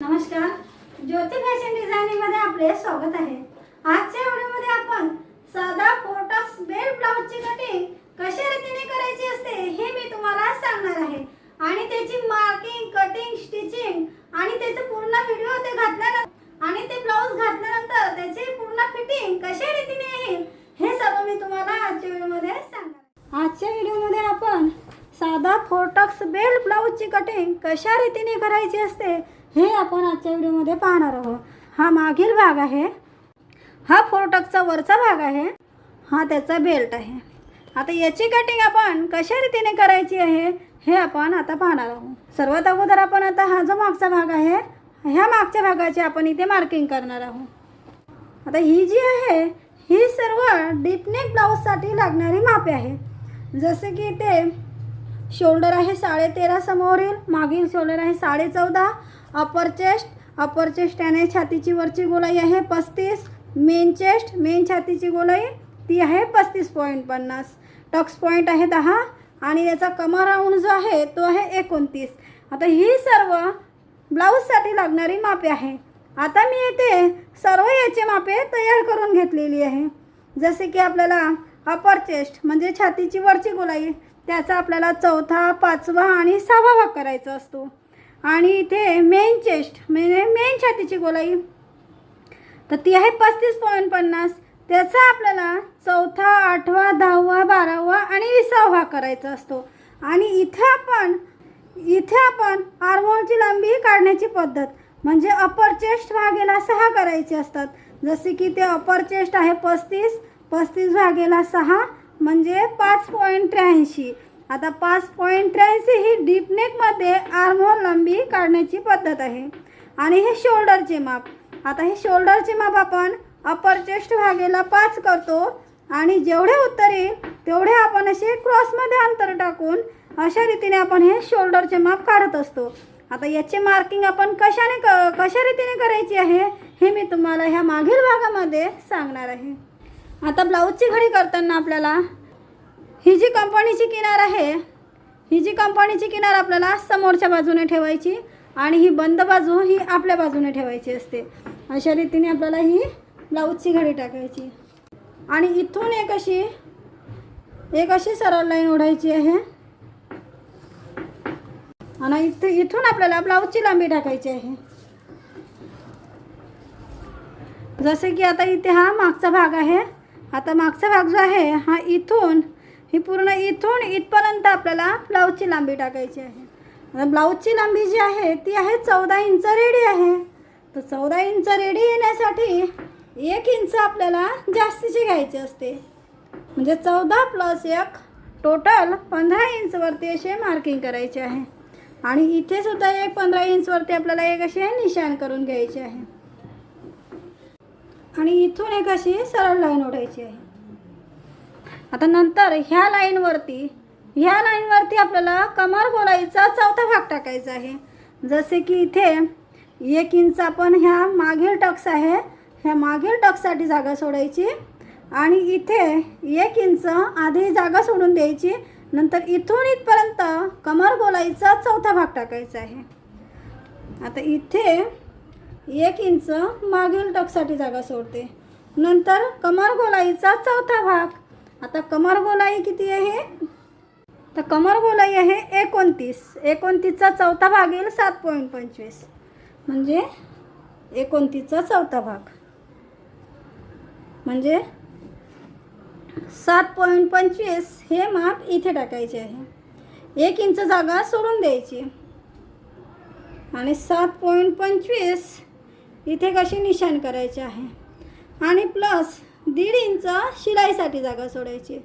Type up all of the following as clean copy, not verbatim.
नमस्कार, ज्योती fashion designing मध्ये आपले स्वागत आहे। आजच्या व्हिडिओमध्ये आपण साधा फोटक्स बेल्ट ब्लाउजची कटिंग कशा रीतीने करायची असते हे मी तुम्हाला सांगणार आहे आणि त्याची मार्किंग, कटिंग, स्टिचिंग आणि त्याचे पूर्ण व्हिडिओ ते घातल्यानंतर आणि ते ब्लाउज घातल्यानंतर त्याची पूर्ण फिटिंग कशा रीतीने येईल हे सर्व मी तुम्हाला आजच्या व्हिडिओमध्ये सांगणार। आजच्या व्हिडिओमध्ये आपण साधा फोटक्स बेल्ट ब्लाउजची कटिंग कशा रीतीने करायची असते हे आपण आजच्या व्हिडिओमध्ये पाहणार आहोत। हा मागील भाग आहे, हा फोटक्सचा वरचा भाग आहे, हा त्याचा बेल्ट आहे। आता याची कटिंग आपण कशा रीतीने करायची आहे हे आपण आता पाहणार आहोत। सर्वात अगोदर आपण आता हा जो मागचा भाग आहे ह्या मागच्या भागाची आपण इथे मार्किंग करणार आहोत। आता ही जी आहे ही सर्व डीप नेक ब्लाउजसाठी लागणारी मापे आहे। जसे की इथे शोल्डर आहे 13.5 समोरील, मागील शोल्डर आहे 14.5, अपर चेस्ट याने छातीची वरची गोलाई आहे 35, मेन छातीची गोलाई ती आहे 35.50, टक्स पॉईंट आहे 10 आणि याचा कमर राऊंड जो आहे तो आहे 29। आता ही सर्व ब्लाऊजसाठी लागणारी मापे आहे। आता मी येथे सर्व याची मापे तयार करून घेतलेली आहे। जसे की आपल्याला अपर चेस्ट म्हणजे छातीची वरची गोलाई त्याचा आपल्याला चौथा, पाचवा आणि 6वा भाग करायचा असतो आणि इथे मेन चेस्ट म्हणजे मेन छातीची गोलाई तर ती आहे 35.50, त्याचा आपल्याला चौथा, 8वा, 10वा, 12वा आणि 20वा भाग करायचा असतो। आणि इथे आपण आर्महोलची लांबी काढण्याची पद्धत म्हणजे अपर चेस्ट भागेला 6 करायचे असतात। जसे की ते अपर चेस्ट आहे 35 भागेला 6 म्हणजे 5.83। आता 5.83 ही डीप नेकमध्ये आर्महोल लांबी काढण्याची पद्धत आहे। आणि हे शोल्डरचे माप, आता हे शोल्डरचे माप आपण अपर चेस्ट भागेला 5 करतो आणि जेवढे उत्तर येईल तेवढे आपण असे क्रॉसमध्ये अंतर टाकून अशा रीतीने आपण हे शोल्डरचे माप काढत असतो। आता याचे मार्किंग आपण कशा रीतीने करायची आहे हे मी तुम्हाला ह्या मागील भागामध्ये सांगणार आहे। आता ब्लाऊजची घडी करताना आपल्याला ही जी कंपनीची किनार आहे ही जी कंपनीची किनार आपल्याला समोरच्या बाजूने ठेवायची आणि ही बंद बाजू ही आपल्या बाजूने ठेवायची असते। अशा रीतीने आपल्याला ही ब्लाऊजची घडी टाकायची आणि इथून एक अशी सरळ लाईन ओढायची आहे आणि इथून आपल्याला ब्लाऊजची लांबी टाकायची आहे। जसे की आता इथे हा मागचा भाग आहे, आता मागचा भाग जो आहे हा इथून इथपर्यंत आपल्याला ब्लाऊजची लांबी टाकायची आहे। आता ब्लाऊजची लांबी जी आहे ती आहे 14 इंच रेडी आहे। तर 14 इंच रेडी येण्यासाठी 1 इंच आपल्याला जास्तीची घ्यायची असते म्हणजे 14 + 1 टोटल 15 इंचवरती असे मार्किंग करायचे आहे। आणि इथे सुद्धा 15 इंचवरती आपल्याला एक असे निशाण करून घ्यायचे आहे आणि इथून एक अशी सरळ लाईन ओढायची आहे। आता नंतर ह्या लाईनवरती आपल्याला कमर गोलाईचा चौथा भाग टाकायचा आहे। जसे की इथे 1 इंच आपण ह्या मागील टक्स आहे ह्या मागील टक्ससाठी जागा सोडायची आणि इथे 1 इंच आधी जागा सोडून द्यायची, नंतर इथून इथपर्यंत कमर गोलाईचा चौथा भाग टाकायचा आहे। आता इथे 1 इंच मागील टक्ससाठी जागा सोडते, नंतर कमर गोलाईचा चौथा भाग। आता कमर गोलाई किती आहे तर कमर गोलाई आहे 29चा चौथा भाग येईल 7.25 म्हणजे 29चा चौथा भाग म्हणजे 7.25 हे माप इथे टाकायचे आहे। 1 इंच जागा सोडून द्यायची आणि 7.25 इथे कशी निशाण करायचे आहे आणि प्लस 1.5 इंच शिलाईसाठी जागा सोडायची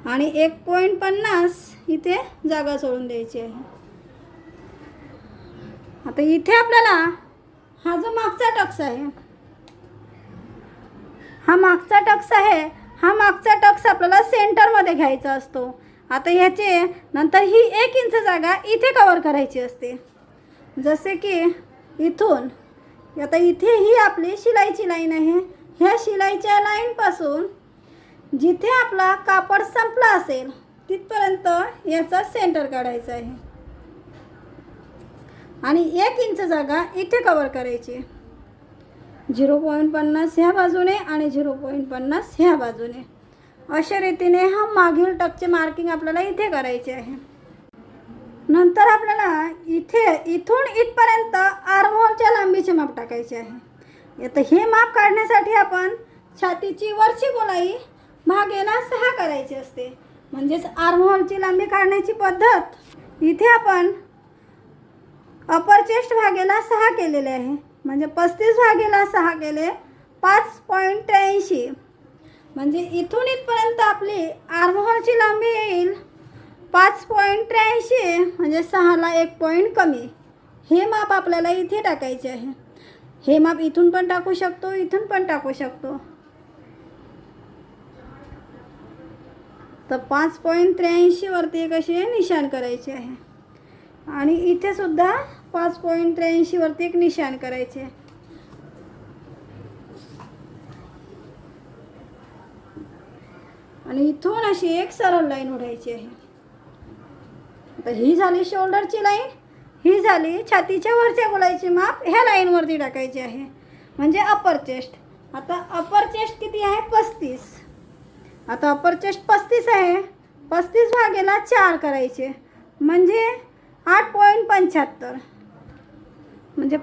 आणि 1.50 इथे जागा सोडून द्यायची आहे। आता इथे आपल्याला हा जो मागचा टक्स आहे हा मागचा टक्स आपल्याला सेंटरमध्ये घ्यायचा असतो। आता ह्याचे नंतर ही 1 इंच जागा इथे कव्हर करायची असते। जसे की इथून आता इथे ही आपली शिलाईची लाईन आहे, ह्या शिलाईच्या लाईनपासून जिथे आपला कापड संपला असेल तिथपर्यंत याचा सेंटर काढायचा आहे। आणि 1 इंच जागा इथे कवर करायची. 0.50 ह्या बाजूने आणि 0.50 ह्या बाजूने. अशा रीतीने हा मागील टकचे मार्किंग आपल्याला इथे करायचे आहे. नंतर आपल्याला इथून इथपर्यंत आर्महोलच्या लांबीचे माप टाकायचे आहे. आता हे माप काढण्यासाठी आपण छातीची वरची गोलाई भागेला 6 करायची असते. म्हणजेच आर्महोलची लांबी काढण्याची पद्धत इथे आपण अपर चेस्ट भागेला 6 केलेले आहे. म्हणजे 35 भागेला 6 केले 5.83. म्हणजे इथून इथपर्यंत आपली आर्महोलची लांबी येईल 5.83. म्हणजे 6ला 1 पॉईंट कमी. हे माप आपल्याला इथे टाकायचे आहे. हे माप इथून पण टाकू शकतो, इथून पण टाकू शकतो. तर 5.83 वरती एक असे निशाण करायचे आहे आणि इथे सुद्धा 5.83 वरती एक निशाण करायचे. आणि इथून अशी एक सरळ लाईन ओढायची आहे. आता ही झाली शोल्डरची लाईन, ही झाली छातीच्या वरच्या गोलाईची माप ह्या लाईनवरती टाकायची आहे. म्हणजे अपर चेस्ट. आता अपर चेस्ट किती आहे? 35. आता अपर चेस्ट 35 आहे. 35 भागेला 4 करायचे म्हणजे 8.75. म्हणजे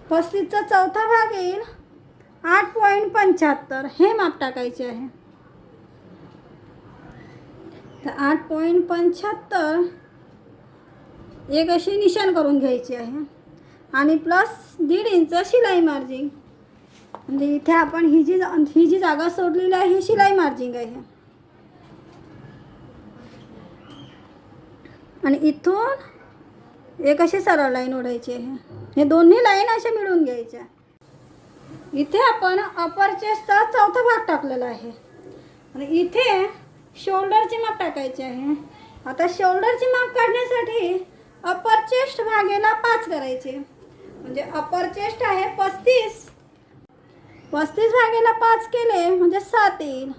35चा चौथा भाग येईल 8.75. हे माप टाकायचे आहे. तर 8.75 एक अशी निशाण करून घ्यायची आहे आणि प्लस 1.5 इंच शिलाई मार्जिंग. म्हणजे इथे आपण ही जी जागा सोडलेली आहे ही शिलाई मार्जिंग आहे. आणि इथून एक अशी सरळ लाईन ओढायची आहे. हे दोन्ही लाईन अशा मिळून घ्यायच्या. इथे आपण अपर चेस्टचा चौथा भाग टाकलेला आहे आणि इथे शोल्डरचे माप टाकायचे आहे. आता शोल्डरचे माप काढण्यासाठी अपर चेस्ट भागेला 5 करायचे. म्हणजे अपर चेस्ट आहे 35. 35 भागेला 5 केले म्हणजे 7 येईल.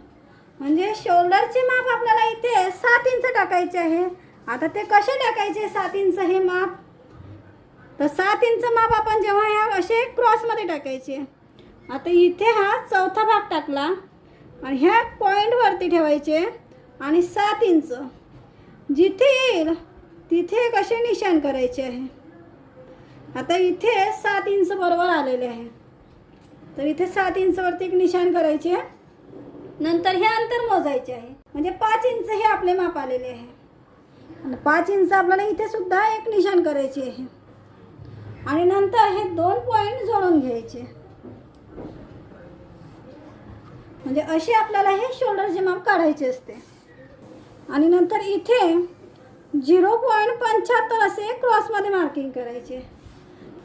म्हणजे शोल्डरचे माप आपल्याला इथे 7 इंच टाकायचे आहे. आता ते कसे टाकायचे 7 इंच हे माप? तर 7 इंच माप आपण जेव्हा ह्या असे क्रॉसमध्ये टाकायचे. आता इथे हा चौथा भाग टाकला आणि ह्या पॉईंटवरती ठेवायचे आणि 7 इंच जिथे येईल तिथे एक असे निशाण करायचे आहे. आता इथे 7 इंच बरोबर आलेले आहे. तर इथे 7 इंचवरती एक निशाण करायचे. नंतर हे अंतर मोजायचे आहे. म्हणजे 5 इंच हे आपले माप आलेले आहे. आणि 5 इंच आपल्याला इथे सुद्धा एक निशाण करायचे आहे. आणि नंतर हे 2 पॉईंट जोडून घ्यायचे. म्हणजे असे आपल्याला हे शोल्डरचे माप काढायचे असते. आणि नंतर इथे 0.75 असे क्रॉसमध्ये मार्किंग करायचे.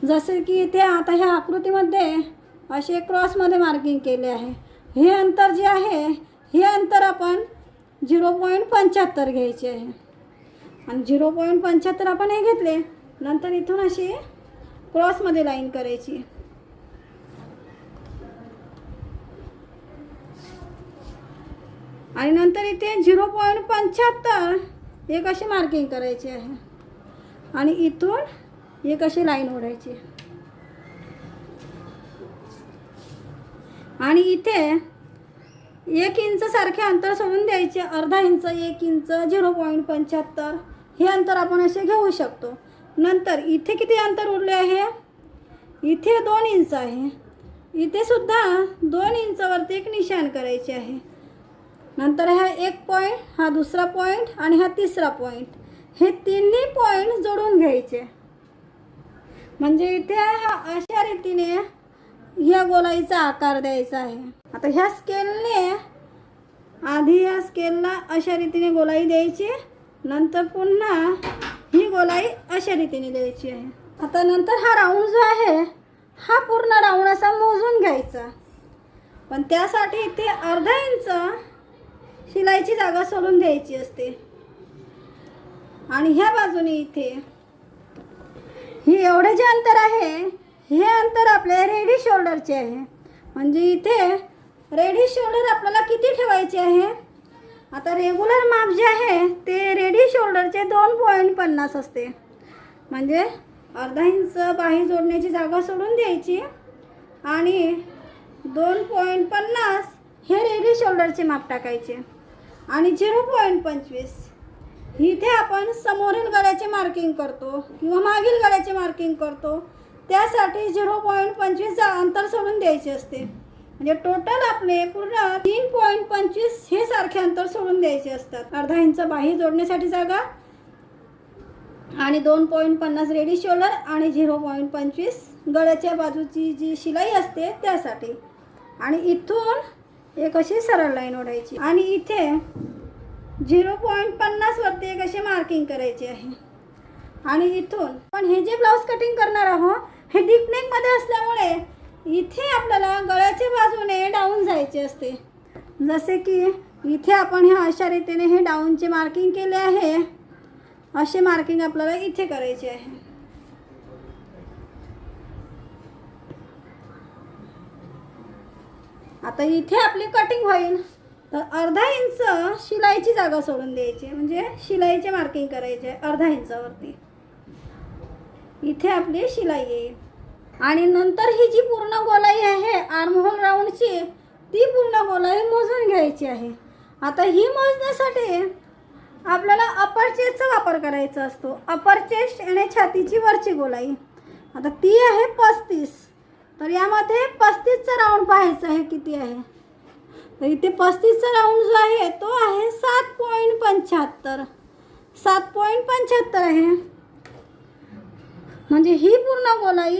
जसे की इथे आता ह्या आकृतीमध्ये असे क्रॉसमध्ये मार्किंग केले आहे. हे अंतर जे आहे हे अंतर आपण 0.75 घ्यायचे आहे. आणि 0.75 आपण हे घेतले. नंतर इथून अशी क्रॉसमध्ये लाईन करायची. आणि नंतर इथे 0.75 एक अशी मार्किंग करायची आहे. आणि इथून एक अशी लाईन ओढायची. आणि इथे 1 इंच सारखे अंतर सोडून द्यायचे. अर्धा इंच, 1 इंच, 0.75 हे अंतर आपण असे घेऊ शकतो. नंतर इथे किती अंतर उरले आहे? इथे 2 इंच आहे. इथे सुद्धा 2 इंचवरती एक निशाण करायचे आहे. नंतर हा एक पॉईंट, हा दुसरा पॉईंट आणि हा तिसरा पॉईंट, हे तिन्ही पॉईंट जोडून घ्यायचे. म्हणजे इथे हा अशा रीतीने ह्या गोलाईचा आकार द्यायचा आहे. आता ह्या स्केलने आधी ह्या स्केलला अशा रीतीने गोलाई द्यायची. नंतर पुन्हा ही गोलाई अशा रीतीने द्यायची आहे. आता नंतर हा राऊंड जो आहे हा पूर्ण राऊंड असा मोजून घ्यायचा. पण त्यासाठी इथे अर्धा इंच शिलाईची जागा सोडून द्यायची असते. आणि ह्या बाजूने इथे हे एवढे जे अंतर आहे हे अंतर आपल्या रेडी शोल्डरचे आहे. म्हणजे इथे रेडी शोल्डर आपल्याला किती ठेवायचे आहे? आता रेग्युलर माप जे आहे ते रेडी शोल्डरचे 2.50 असते. म्हणजे अर्धा इंच बाही जोडण्याची जागा सोडून द्यायची आणि 2.50 हे रेडी शोल्डरचे माप टाकायचे आणि 0.25 इथे आपण समोरील गळ्याचे मार्किंग करतो किंवा मागील गळ्याचे मार्किंग करतो, त्यासाठी 0.25 अंतर सोडून द्यायचे असते. म्हणजे टोटल आपले पूर्ण 3.25 हे सारखे अंतर सोडून द्यायचे असतात. अर्धा इंच बाही जोडण्यासाठी जागा आणि 2.50 रेडी शोल्डर आणि 0.25 गळ्याच्या बाजूची जी शिलाई असते त्यासाठी. आणि इथून एक अशी सरळ लाईन ओढायची आणि इथे 0.50 वरती एक अशी मार्किंग करायची आहे. आणि इथून पण हे जे ब्लाऊज कटिंग करणार आहोत हे डीप नेकमध्ये असल्यामुळे इथे आपल्याला गळ्याच्या बाजूने डाऊन जायचे असते. जसे की इथे आपण ह्या अशा रीतीने हे डाऊनचे मार्किंग केले आहे, असे मार्किंग आपल्याला इथे करायचे आहे. आता इथे आपली कटिंग होईल तर अर्धा इंच शिलाईची जागा सोडून द्यायची, म्हणजे शिलाईचे मार्किंग करायचे अर्धा इंचावरती. इथे आपली शिलाई येईल आणि नंतर ही जी पूर्ण गोलाई आहे आर्महोल राऊंडची ती पूर्ण गोलाई मोजून घ्यायची आहे. आता ही मोजण्यासाठी आपल्याला अपर चेस्टचा वापर करायचा असतो. अपर चेस्ट आणि छातीची वरची गोलाई आता ती आहे 35. तर यामध्ये 35चा राऊंड पाहायचा आहे किती आहे. तर इथे 35चा राऊंड जो आहे तो आहे 7.75. 7.75 आहे, म्हणजे ही पूर्ण गोलाई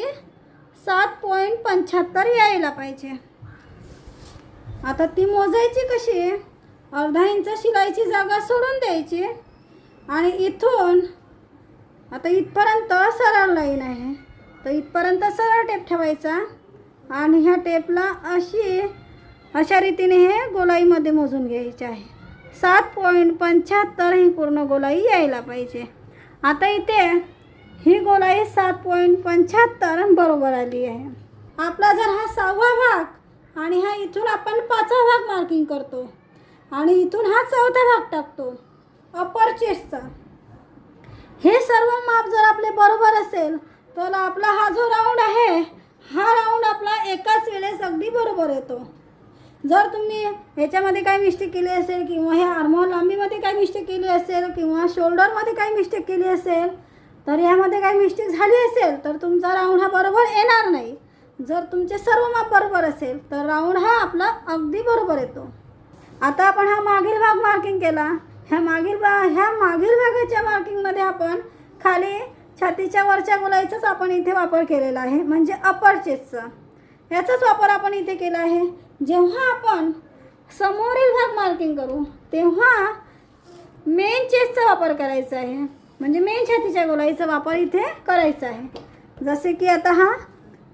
7.75 यायला पाहिजे. आता ती मोजायची कशी, अर्धा इंच शिलाईची जागा सोडून द्यायची आणि इथून आता इथपर्यंत सरळ लाईन आहे तर इथपर्यंत सरळ टेप ठेवायचा आणि ह्या टेपला अशा रीतीने हे गोलाईमध्ये मोजून घ्यायचे आहे. 7.75 ही पूर्ण गोलाई यायला पाहिजे. आता इथे ही गोलाई 7.75 बरोबर आली आहे. आपला जर हा 6वा भाग आणि हा इथून आपण 5वा भाग मार्किंग करतो आणि इथून हा 4था भाग टाकतो अपर चेस्टचा. हे सर्व माप जर आपले बरोबर असेल तर आपला हा जो राऊंड आहे हा राऊंड आपला एकाच वेळेस अगदी बरोबर येतो. जर तुम्ही ह्याच्यामध्ये काही मिस्टेक केली असेल किंवा ह्या आर्महोल लांबीमध्ये काही मिस्टेक केली असेल किंवा शोल्डरमध्ये काही मिस्टेक केली असेल तर यामध्ये काही मिस्टेक झाली असेल तर तुमचा राऊंड हा बरोबर येणार नाही. जर तुमचे सर्व माप बरोबर असेल तर राऊंड हा आपला अगदी बरोबर येतो. आता आपण हा मागील भाग मार्किंग केला. ह्या मागील भागाच्या मार्किंगमध्ये आपण खाली छातीच्या वरच्या गोलाईचाच आपण इथे वापर केलेला आहे, म्हणजे अपर चेस्टचा याचाच वापर आपण इथे केला आहे. जेव्हा आपण समोरील भाग मार्किंग करू तेव्हा मेन चेस्टचा वापर करायचा आहे, म्हणजे मेन छातीच्या गोलाईचा वापर इथे करायचा आहे. जसे की आता हा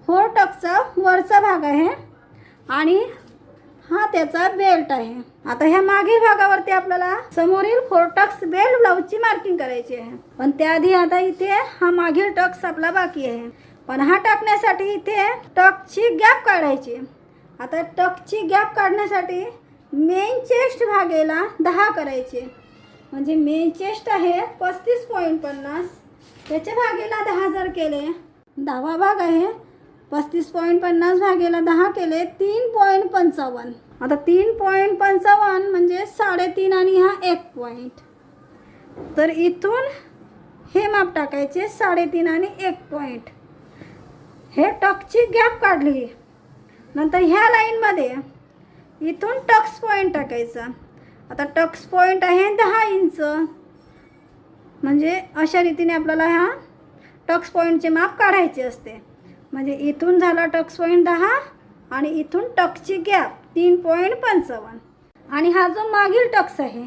4 टक्सचा वरचा भाग आहे आणि हा त्याचा बेल्ट आहे. आता ह्या मागील भागावरती आपल्याला समोरील 4 टक्स बेल्ट ब्लाऊजची मार्किंग करायची आहे. पण त्याआधी आता इथे हा मागील टक्स आपला बाकी आहे. पण हा टाकण्यासाठी इथे टक्सची गॅप काढायची. आता टक्सची गॅप काढण्यासाठी मेन चेस्ट भागेला 10 करायचे, म्हणजे मेन चेस्ट आहे 35.50 त्याच्या भागेला 10 जर केले, 10वा भाग आहे 35.50 भागेला 10 केले 3.55. आता 3.55 म्हणजे 3.5 आणि हा 1 पॉईंट. तर इथून हे माप टाकायचे 3.5 आणि 1 पॉईंट. हे टक्सची गॅप काढली. नंतर ह्या लाईनमध्ये इथून टक्स पॉईंट टाकायचा. आता टक्स पॉईंट आहे 10 इंच, म्हणजे अशा रीतीने आपल्याला ह्या टक्स पॉईंटचे माप काढायचे असते. म्हणजे इथून झाला टक्स पॉईंट 10 आणि इथून टक्सची गॅप 3.55. आणि हा जो मागील टक्स आहे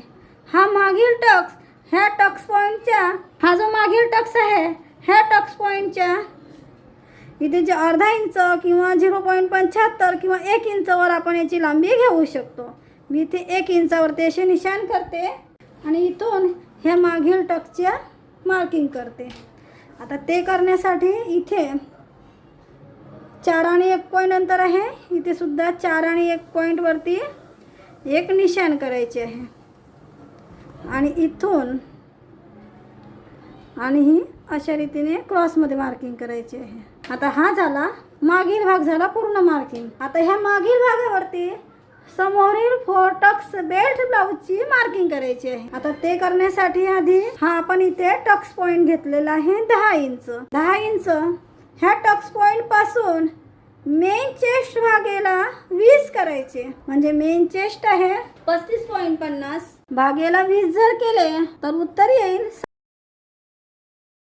हा मागील टक्स ह्या टक्स पॉईंटच्या हा जो मागील टक्स आहे ह्या टक्स पॉईंटच्या इथे जे अर्धा इंच किंवा 0.75 किंवा 1 इंचवर आपण याची लांबी घेऊ शकतो. मी इथे 1 इंचावरती असे निशाण करते आणि इथून ह्या मागील टक्सच्या मार्किंग करते. आता ते करण्यासाठी इथे 4 आणि 1 पॉईंट अंतर आहे. इथे सुद्धा 4 आणि 1 पॉईंटवरती एक निशाण करायचे आहे आणि इथून आणि ही अशा रीतीने क्रॉसमध्ये मार्किंग करायची आहे। आता हा झाला मागील भाग, झाला पूर्ण मार्किंग। आता ह्या मागील भागावरती समोरील 4 टक्स बेल्ट ब्लाउजची मार्किंग करायची आहे। आता ते करण्यासाठी आधी हा आपण इथे टक्स पॉइंट घेतलेला आहे 10 इंच। 10 इंच ह्या टक्स पॉइंट पासून मेन चेस्ट भागेला 20 करायचे, म्हणजे मेन चेस्ट आहे 35.50, भागेला 20 जर केले तर उत्तर येईल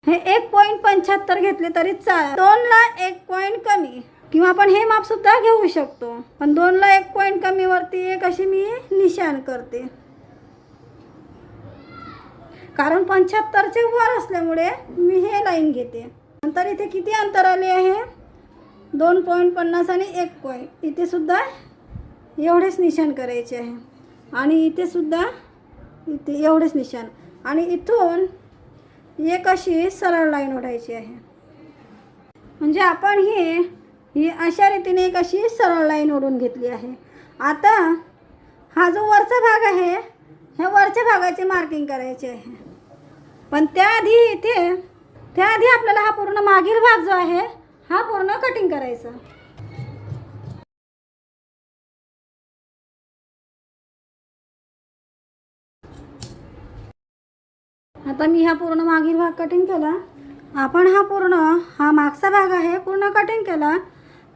हे 1.75 घेतले तरी चालेल। 2 ला 1 पॉइंट कमी, किंवा आपण हे माप सुद्धा घेऊ शकतो, पण 2 ला 1 पॉइंट कमी वरती एक अशी मी निशाण करते, कारण 75 चे वर असल्यामुळे मी हे लाईन घेते। नंतर इथे किती अंतर आले आहे 2.50 आणि 1 पॉइंट, इथे सुद्धा एवढेच निशाण करायचे आहे, आणि इथे सुद्धा इथे एवढेच निशाण, आणि इथून एक अशी सरळ लाईन ओढायची आहे। म्हणजे आपण ही अशा रीतीने एक अशी सरळ लाईन ओढून घेतली आहे। आता हा जो वरचा भाग आहे ह्या वरच्या भागाची मार्किंग करायची आहे, पण त्याआधी आपल्याला हा पूर्ण मागील भाग जो आहे हा पूर्ण कटिंग करायचा। आता मी हा पूर्ण मागील भाग कटिंग केला। आपण हा मागचा भाग आहे पूर्ण कटिंग केला।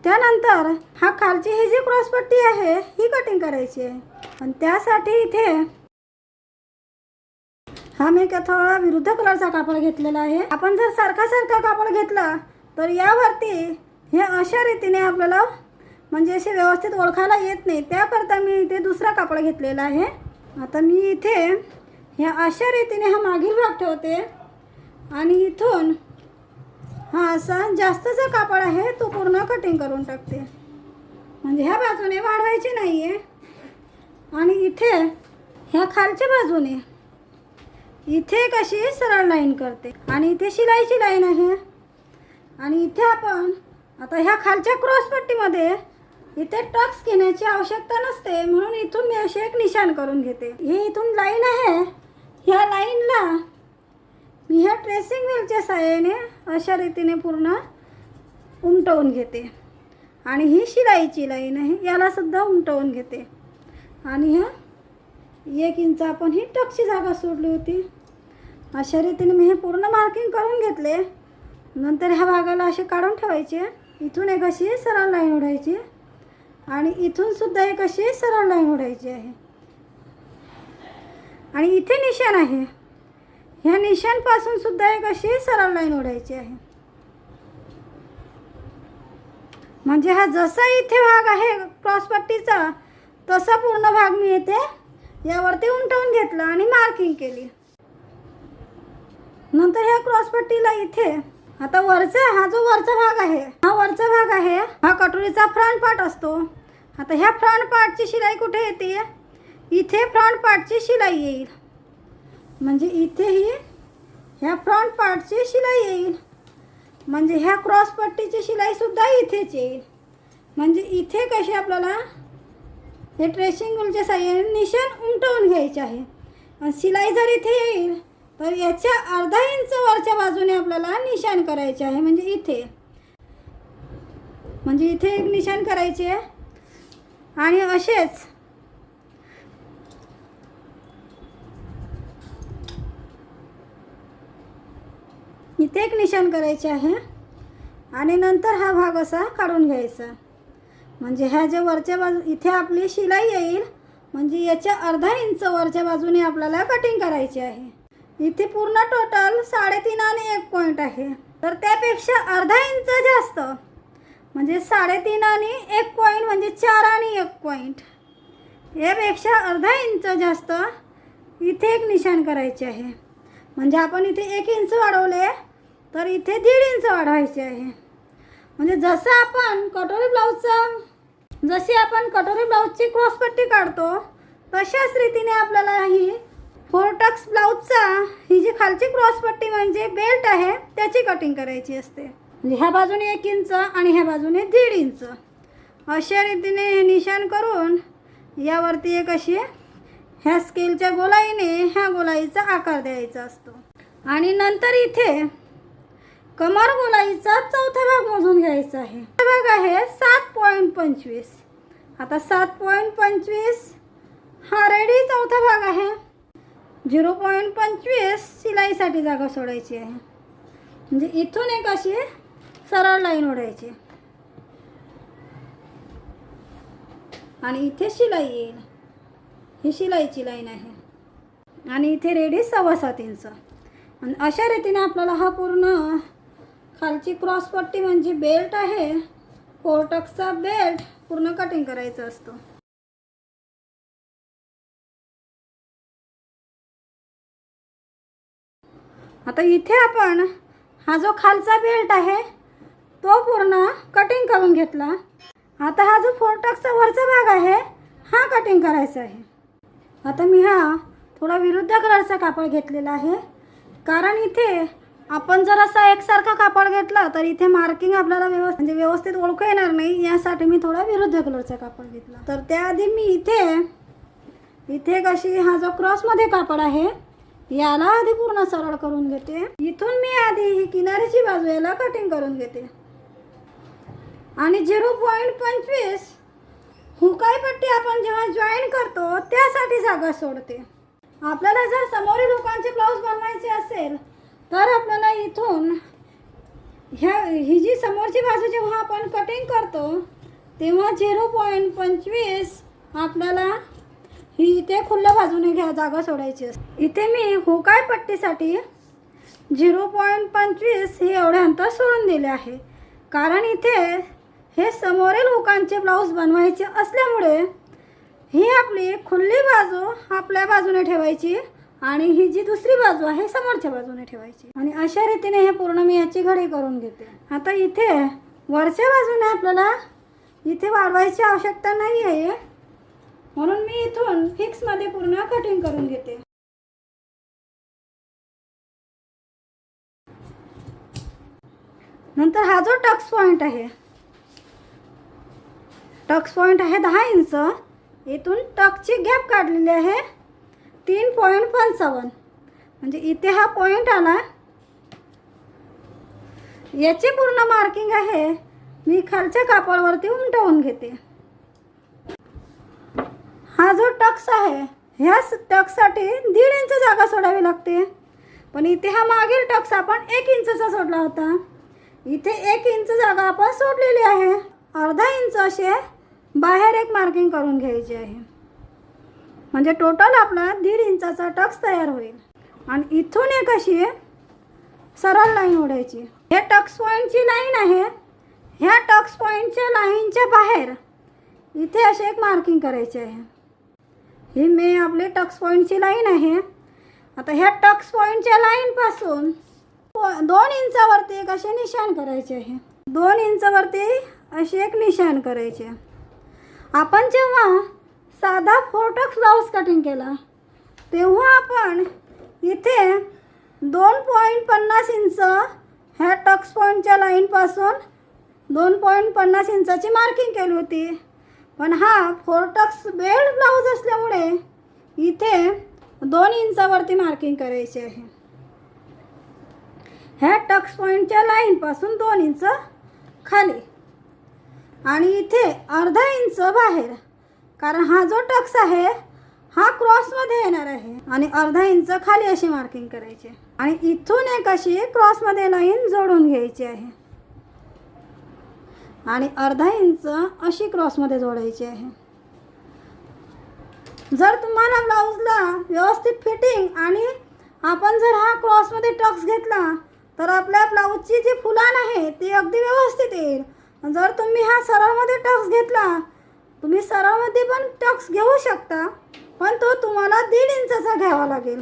त्यानंतर हा खालची ही जी क्रॉसपट्टी आहे ही कटिंग करायची आहे, पण त्यासाठी इथे हा मी थोडा विरुद्ध कलरचा कापड घेतलेला आहे। आपण जर सारखा कापड घेतला तर यावरती हे अशा रीतीने आपल्याला म्हणजे असे व्यवस्थित ओळखायला येत नाही, त्याकरता मी इथे दुसरा कापड घेतलेला आहे। आता मी इथे ह्या अशा रीतीने हा मागील भाग ठेवते, आणि इथून हा असा जास्तचा कापड आहे तो पूर्ण कटिंग करून टाकते, म्हणजे ह्या बाजूने वाढवायची नाही आहे, आणि इथे ह्या खालच्या बाजूने इथे एक अशी सरळ लाईन करते, आणि इथे शिलाईची लाईन आहे, आणि इथे आपण आता ह्या खालच्या क्रॉसपट्टीमध्ये इथे टक्स घेण्याची आवश्यकता नसते, म्हणून इथून मी असे एक निशाण करून घेते। हे इथून लाईन आहे, ह्या लाईनला मी ह्या ट्रेसिंग व्हीलच्या साहाय्याने अशा रीतीने पूर्ण उमटवून घेते, आणि ही शिलाईची लाईन आहे याला सुद्धा उमटवून घेते, आणि ह्या 1 इंच आपण ही टक्सची जागा सोडली होती। अशा रीतीने मी हे पूर्ण मार्किंग करून घेतले। नंतर ह्या भागाला असे काढून ठेवायचे, इथून एक अशी सरळ लाईन ओढायची, आणि इथून सुद्धा एक अशी सरळ लाईन ओढायची आहे, आणि इथे निशाण आहे ह्या निशाणपासून सुद्धा एक अशी सरळ लाईन ओढायची आहे। म्हणजे हा जसा इथे भाग आहे क्रॉसपट्टीचा तसा पूर्ण भाग मी इथे यावरती उमटवून घेतला आणि मार्किंग केली। नंतर ह्या क्रॉसपट्टीला इथे आता हा जो वरचा भाग आहे हा कटोरीचा फ्रंट पार्ट असतो। आता ह्या फ्रंट पार्टची शिलाई कुठे येते, इथे फ्रंट पार्टची शिलाई येईल, म्हणजे इथे ही ह्या फ्रंट पार्टची शिलाई येईल, म्हणजे ह्या क्रॉसपट्टीची शिलाई सुद्धा इथेच येईल। म्हणजे इथे कशी आपल्याला हे ट्रेसिंग व्हीलच्या साहाय्याने निशाण उमटवून घ्यायचे आहे, आणि शिलाई जर इथे येईल तर याच्या अर्धा इंच वरच्या बाजूने आपल्याला निशाण करायचे आहे, म्हणजे इथे एक निशाण करायचे, आणि असेच इथे एक निशाण करायचे आहे, आणि नंतर हा भाग असा काढून घ्यायचा, म्हणजे ह्या जे वरच्या बाजू इथे आपली शिलाई येईल, म्हणजे याच्या अर्धा इंच वरच्या बाजूने आपल्याला कटिंग करायची आहे। इथे पूर्ण टोटल 3.5 आणि 1 पॉइंट आहे, तर त्यापेक्षा अर्धा इंच जास्त, म्हणजे 3.5 आणि 1 पॉइंट म्हणजे 4 आणि 1 पॉइंट, यापेक्षा अर्धा इंच जास्त इथे एक निशाण करायचे आहे। म्हणजे आपण इथे 1 इंच वाढवले तर इथे 1.5 इंच वाढवायचे आहे। म्हणजे जशी आपण कटोरी ब्लाउजची क्रॉसपट्टी काढतो तशाच रीतीने आपल्याला ही 4 टक्स ब्लाउजचा ही जी खालची क्रॉसपट्टी म्हणजे बेल्ट आहे त्याची कटिंग करायची असते। म्हणजे ह्या बाजूने 1 इंच आणि ह्या बाजूने 1.5 इंच अशा रीतीने हे निशाण करून यावरती एक अशी ह्या स्केलच्या गोलाईने ह्या गोलाईचा आकार द्यायचा असतो। आणि नंतर इथे कमर गोलाईचा चौथा भाग मोजून घ्यायचा आहे. भाग आहे 7.25. आता 7.25 हा रेडी चौथा भाग आहे. 0.25 शिलाईसाठी जागा सोडायची आहे. म्हणजे इथून एक अशी सरळ लाईन ओढायची आणि इथे शिलाई येईल. ही शिलाईची लाईन आहे आणि इथे रेडी 7.25 इंच. आणि अशा रीतीने आपल्याला हा पूर्ण खालची क्रॉस पट्टी म्हणजे बेल्ट आहे, फोरटक्सचा बेल्ट पूर्ण कटिंग करायचा असतो. आता इथे आपण हा जो खालचा बेल्ट आहे तो पूर्ण कटिंग करून घेतला. आता हा जो फोरटक्सचा वरचा भाग आहे हा कटिंग करायचा आहे. आता मी हा थोडा विरुद्ध कलरचा कापड घेतलेला आहे, कारण इथे आपण जर असा एकसारखा कापड घेतला तर इथे मार्किंग आपल्याला व्यवस्थित ओळखू येणार नाही. यासाठी मी थोडा विरुद्ध कलरचा कापड घेतला. तर त्याआधी मी इथे कशी हा जो क्रॉसमध्ये कापड आहे याला आधी पूर्ण सरळ करून घेते. इथून मी आधी ही किनारीची बाजू याला कटिंग करून घेते आणि 0.25 हुकाई पट्टी आपण जेव्हा जॉईन करतो त्यासाठी जागा सोडते. आपल्याला जर समोरील हुकांचे ब्लाऊज बनवायचे असेल तर आपल्याला इथून ही जी समोरची बाजू जेव्हा आपण कटिंग करतो तेव्हा 0.25 आपल्याला ही इथे खुल्या बाजूने जागा सोडायची असते. इथे मी हुकाई पट्टीसाठी 0.25 हे एवढे अंतर सोडून दिले आहे, कारण इथे हे समोरील हुकांचे ब्लाऊज बनवायचे असल्यामुळे ही आपली खुली बाजू आपल्या बाजूने ठेवायची आणि ही जी दुसरी बाजू आहे समोरच्या बाजूने ठेवायची. आणि अशा रीतीने हे पूर्ण मी याची घडी करून घेते. आता इथे वरच्या बाजूने आपल्याला इथे वाढवायची आवश्यकता नाही आहे, म्हणून मी इथून फिक्समध्ये पूर्ण कटिंग करून घेते. नंतर हा जो टक्स पॉईंट आहे, टक्स पॉईंट आहे 10 इंच. इथून टक्सची गॅप काढलेली आहे 3.55. म्हणजे इथे हा पॉईंट आला. याची पूर्ण मार्किंग आहे मी खालच्या कापडावरती उमटवून घेते. हा जो टक्स आहे ह्या टक्ससाठी 1.5 इंच जागा सोडावी लागते, पण इथे हा मागील टक्स आपण 1 इंचचा सोडला होता. इथे 1 इंच जागा आपण सोडलेली आहे. अर्धा इंच असे बाहेर एक मार्किंग करून घ्यायची आहे. म्हणजे टोटल आपला 1.5 इंचाचा टक्स तयार होईल. आणि इथून एक अशी सरळ लाईन ओढायची. हे टक्स पॉईंटची लाईन आहे. ह्या टक्स पॉईंटच्या लाईनच्या बाहेर इथे असे एक मार्किंग करायचे आहे. ही मी आपले टक्स पॉईंटची लाईन आहे. आता ह्या टक्स पॉईंटच्या लाईनपासून 2 इंचावरती एक असे निशाण करायचे आहे. 2 इंचावरती असे एक निशाण करायचे. आपण जेव्हा साधा फोरटक्स ब्लाऊज कटिंग केला तेव्हा आपण इथे 2.50 इंच ह्या टक्स पॉईंटच्या लाईनपासून 2.50 इंचाची मार्किंग केली होती. पण हा फोरटक्स बेल्ट ब्लाऊज असल्यामुळे इथे 2 इंचावरती मार्किंग करायची आहे. ह्या टक्स पॉईंटच्या लाईनपासून 2 इंच खाली आणि इथे अर्धा इंच बाहेर, कारण हा जो टक्स आहे हा क्रॉसमध्ये येणार आहे. आणि अर्धा इंच खाली अशी मार्किंग करायची आणि इथून एक अशी क्रॉसमध्ये लाईन जोडून घ्यायची आहे आणि अर्धा इंच अशी क्रॉसमध्ये जोडायची आहे. जर तुम्हाला ब्लाऊजला व्यवस्थित फिटिंग आणि आपण जर हा क्रॉसमध्ये टक्स घेतला तर आपल्या ब्लाऊजची जी फुलान आहे ती अगदी व्यवस्थित येईल. जर तुम्ही हा सरळमध्ये टक्स घेतला, तुम्ही सरळमध्ये पण टक्स घेऊ शकता, पण तो तुम्हाला 1.5 इंचाचा घ्यावा लागेल.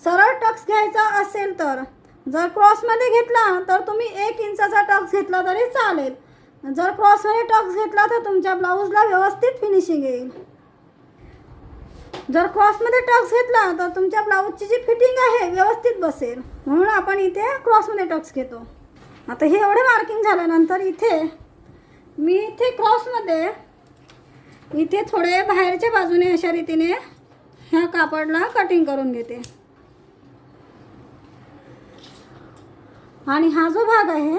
सरळ टक्स घ्यायचा असेल तर. जर क्रॉसमध्ये घेतला तर तुम्ही 1 इंचाचा टक्स घेतला तरी चालेल. जर क्रॉसमध्ये टक्स घेतला तर तुमच्या ब्लाऊजला व्यवस्थित फिनिशिंग येईल. जर क्रॉसमध्ये टक्स घेतला तर तुमच्या ब्लाऊजची जी फिटिंग आहे व्यवस्थित बसेल, म्हणून आपण इथे क्रॉसमध्ये टक्स घेतो. आता हे एवढे मार्किंग झाल्यानंतर मी इथे क्रॉसमध्ये इथे थोडे बाहेरच्या बाजूने अशा रीतीने ह्या कापडला कटिंग करून घेते. आणि हा जो भाग आहे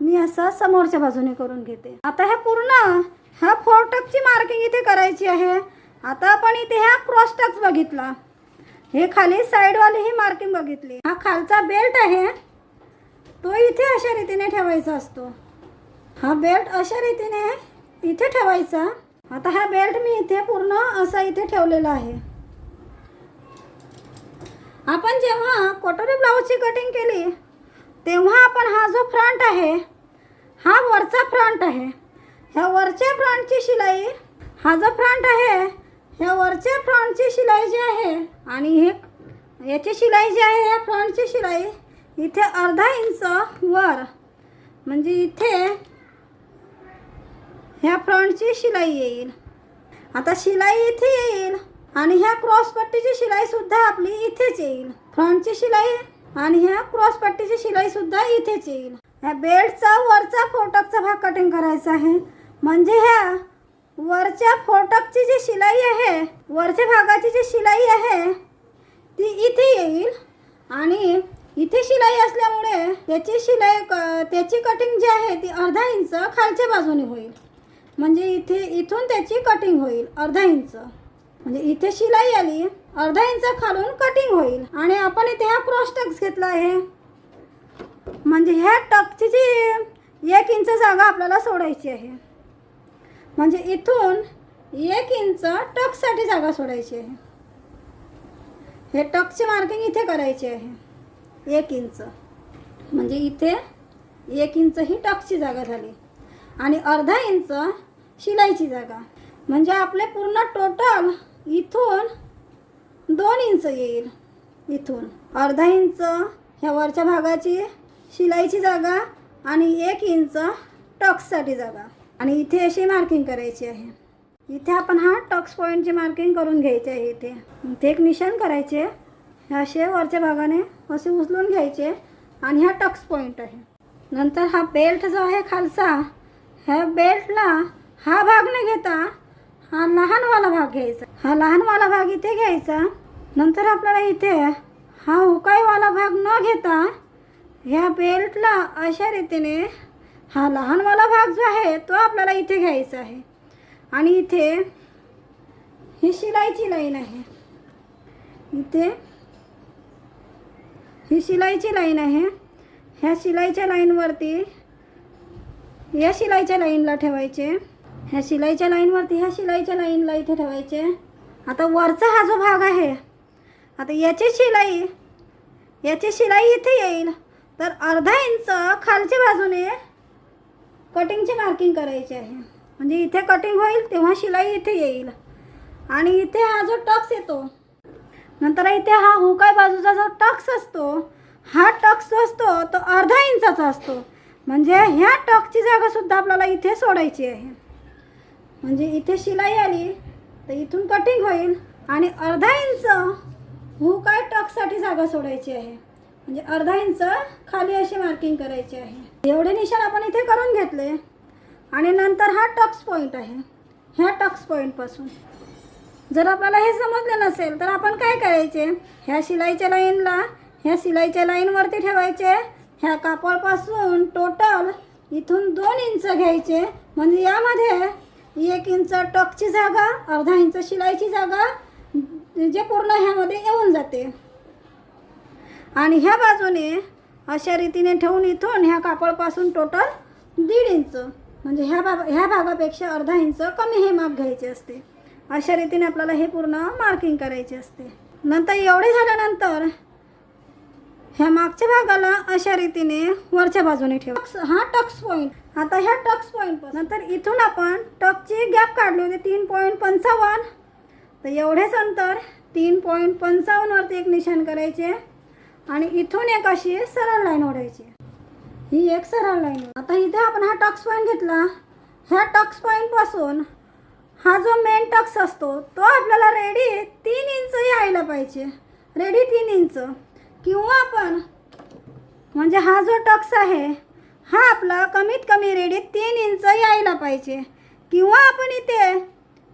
मी असा समोरच्या बाजूने करून घेते. आता ह्या 4 टक्सची मार्किंग इथे करायची आहे. आता आपण इथे ह्या क्रॉस टक्स बघितला, हे खाली साईडवाली ही मार्किंग बघितली. हा खालचा बेल्ट आहे तो इथे अशा रीतीने ठेवायचा असतो. हा बेल्ट अशा रीतीने इथे ठेवायचा. आता हा बेल्ट मी इथे पूर्ण असा इथे ठेवलेला आहे. आपण जेव्हा कटोरी ब्लाऊजची कटिंग केली तेव्हा आपण हा जो फ्रंट आहे हा वरचा फ्रंट आहे. ह्या वरच्या फ्रंटची शिलाई, हा जो फ्रंट आहे ह्या वरच्या फ्रंटची शिलाई जी आहे आणि याची शिलाई जी आहे ह्या फ्रंटची शिलाई इथे अर्धा इंच वर, म्हणजे इथे ह्या फ्रंटची शिलाई येईल. आता शिलाई इथे येईल आणि ह्या क्रॉस पट्टीची शिलाई सुद्धा आपली इथेच येईल. फ्रंटची शिलाई आणि ह्या क्रॉस पट्टीची शिलाई सुद्धा इथेच येईल. ह्या बेल्टचा वरचा 4 टक्सचा भाग कटिंग करायचा आहे. म्हणजे ह्या वरच्या 4 टक्सची जी शिलाई आहे, वरच्या भागाची जी शिलाई आहे ती इथे येईल आणि इथे शिलाई असल्यामुळे त्याची कटिंग जी आहे ती अर्धा इंच खालच्या बाजूने होईल. म्हणजे इथून त्याची कटिंग होईल अर्धा इंच. म्हणजे इथे शिलाई आली, अर्धा इंच खालून कटिंग होईल. आणि आपण इथे हा क्रॉस टक्स घेतला आहे. म्हणजे ह्या टक्सची जी 1 इंच जागा आपल्याला सोडायची आहे. म्हणजे इथून 1 इंच टक्ससाठी जागा सोडायची आहे. हे टक्सची मार्किंग इथे करायची आहे 1 इंच. म्हणजे इथे 1 इंच ही टक्सची जागा झाली आणि अर्धा इंच शिलाईची जागा. म्हणजे आपले पूर्ण टोटल इथून 2 इंच येईल. इथून अर्धा इंच ह्या वरच्या भागाची शिलाईची जागा आणि 1 इंच टक्ससाठी जागा. आणि इथे अशी मार्किंग करायची आहे. इथे आपण हा टक्स पॉईंटची मार्किंग करून घ्यायची आहे. इथे एक निशाण करायचे, ह्या असे वरच्या भागाने असे उचलून घ्यायचे आणि हा टक्स पॉईंट आहे. नंतर हा बेल्ट जो आहे खालचा, ह्या बेल्टला हा भाग न घेता हा लहानवाला भाग घ्यायचा. हा लहानवाला भाग इथे घ्यायचा. नंतर आपल्याला इथे हा हुकाईवाला भाग न घेता ह्या बेल्टला अशा रीतीने हा लहानवाला भाग जो आहे तो आपल्याला इथे घ्यायचा आहे. आणि इथे ही शिलाईची लाईन आहे. इथे ही शिलाईची लाईन आहे. ह्या शिलाईच्या लाईनवरती या शिलाईच्या लाईनला ठेवायचे. ह्या शिलाईच्या लाईनवरती ह्या शिलाईच्या लाईनला इथे ठेवायचे. आता वरचा हा जो भाग आहे, आता याची शिलाई इथे येईल. तर अर्धा इंच खालच्या बाजूने कटिंगची मार्किंग करायची आहे. म्हणजे इथे कटिंग होईल तेव्हा शिलाई इथे येईल. आणि इथे हा जो टक्स येतो, नंतर इथे हा हुकाई बाजूचा जो टक्स असतो, हा टक्स जो असतो तो अर्धा इंचाचा असतो. म्हणजे ह्या टक्सची जागा सुद्धा आपल्याला इथे सोडायची आहे. म्हणजे इथे शिलाई आली तर इथून कटिंग होईल आणि अर्धा इंच हुकाई टक्ससाठी जागा सोडायची आहे. म्हणजे अर्धा इंच खाली अशी मार्किंग करायची आहे. एवढे निशाण आपण इथे करून घेतले. आणि नंतर हा टक्स पॉईंट आहे. ह्या टक्स पॉईंटपासून जर आपल्याला हे समजलं नसेल तर आपण काय करायचे, ह्या शिलाईच्या लाईनवरती ठेवायचे. ह्या कापडापासून टोटल इथून 2 इंच घ्यायचे. म्हणजे यामध्ये 1 इंच टक्सची जागा, अर्धा इंच शिलाईची जागा जे पूर्ण ह्यामध्ये येऊन जाते. आणि ह्या बाजूने अशा रीतीने ठेवून इथून ह्या कापडापासून टोटल 1.5 इंच, म्हणजे ह्या भागापेक्षा अर्धा इंच कमी हे माप घ्यायचे असते. अशा रीतीने आपल्याला हे पूर्ण मार्किंग करायचे असते. नंतर एवढे झाल्यानंतर ह्या मागच्या भागाला अशा रीतीने वरच्या बाजूने ठेवा. हा टक्स पॉईंट. आता ह्या टक्स पॉईंट नंतर इथून आपण टक्सची गॅप काढली होती 3.55. तर एवढेच अंतर 3.55 वरती एक निशाण करायचे आणि इथून एक अशी सरळ लाईन ओढायची. ही एक सरळ लाईन. आता इथे आपण हा टक्स पॉईंट घेतला. ह्या टक्स पॉईंटपासून हा जो मेन टक्स असतो तो आपल्याला रेडी 3 इंच यायला पाहिजे. Ready 3 inch. किंवा आपण म्हणजे हा जो टक्स आहे हा आपला कमीत कमी रेडी 3 इंच यायला पाहिजे. किंवा आपण इथे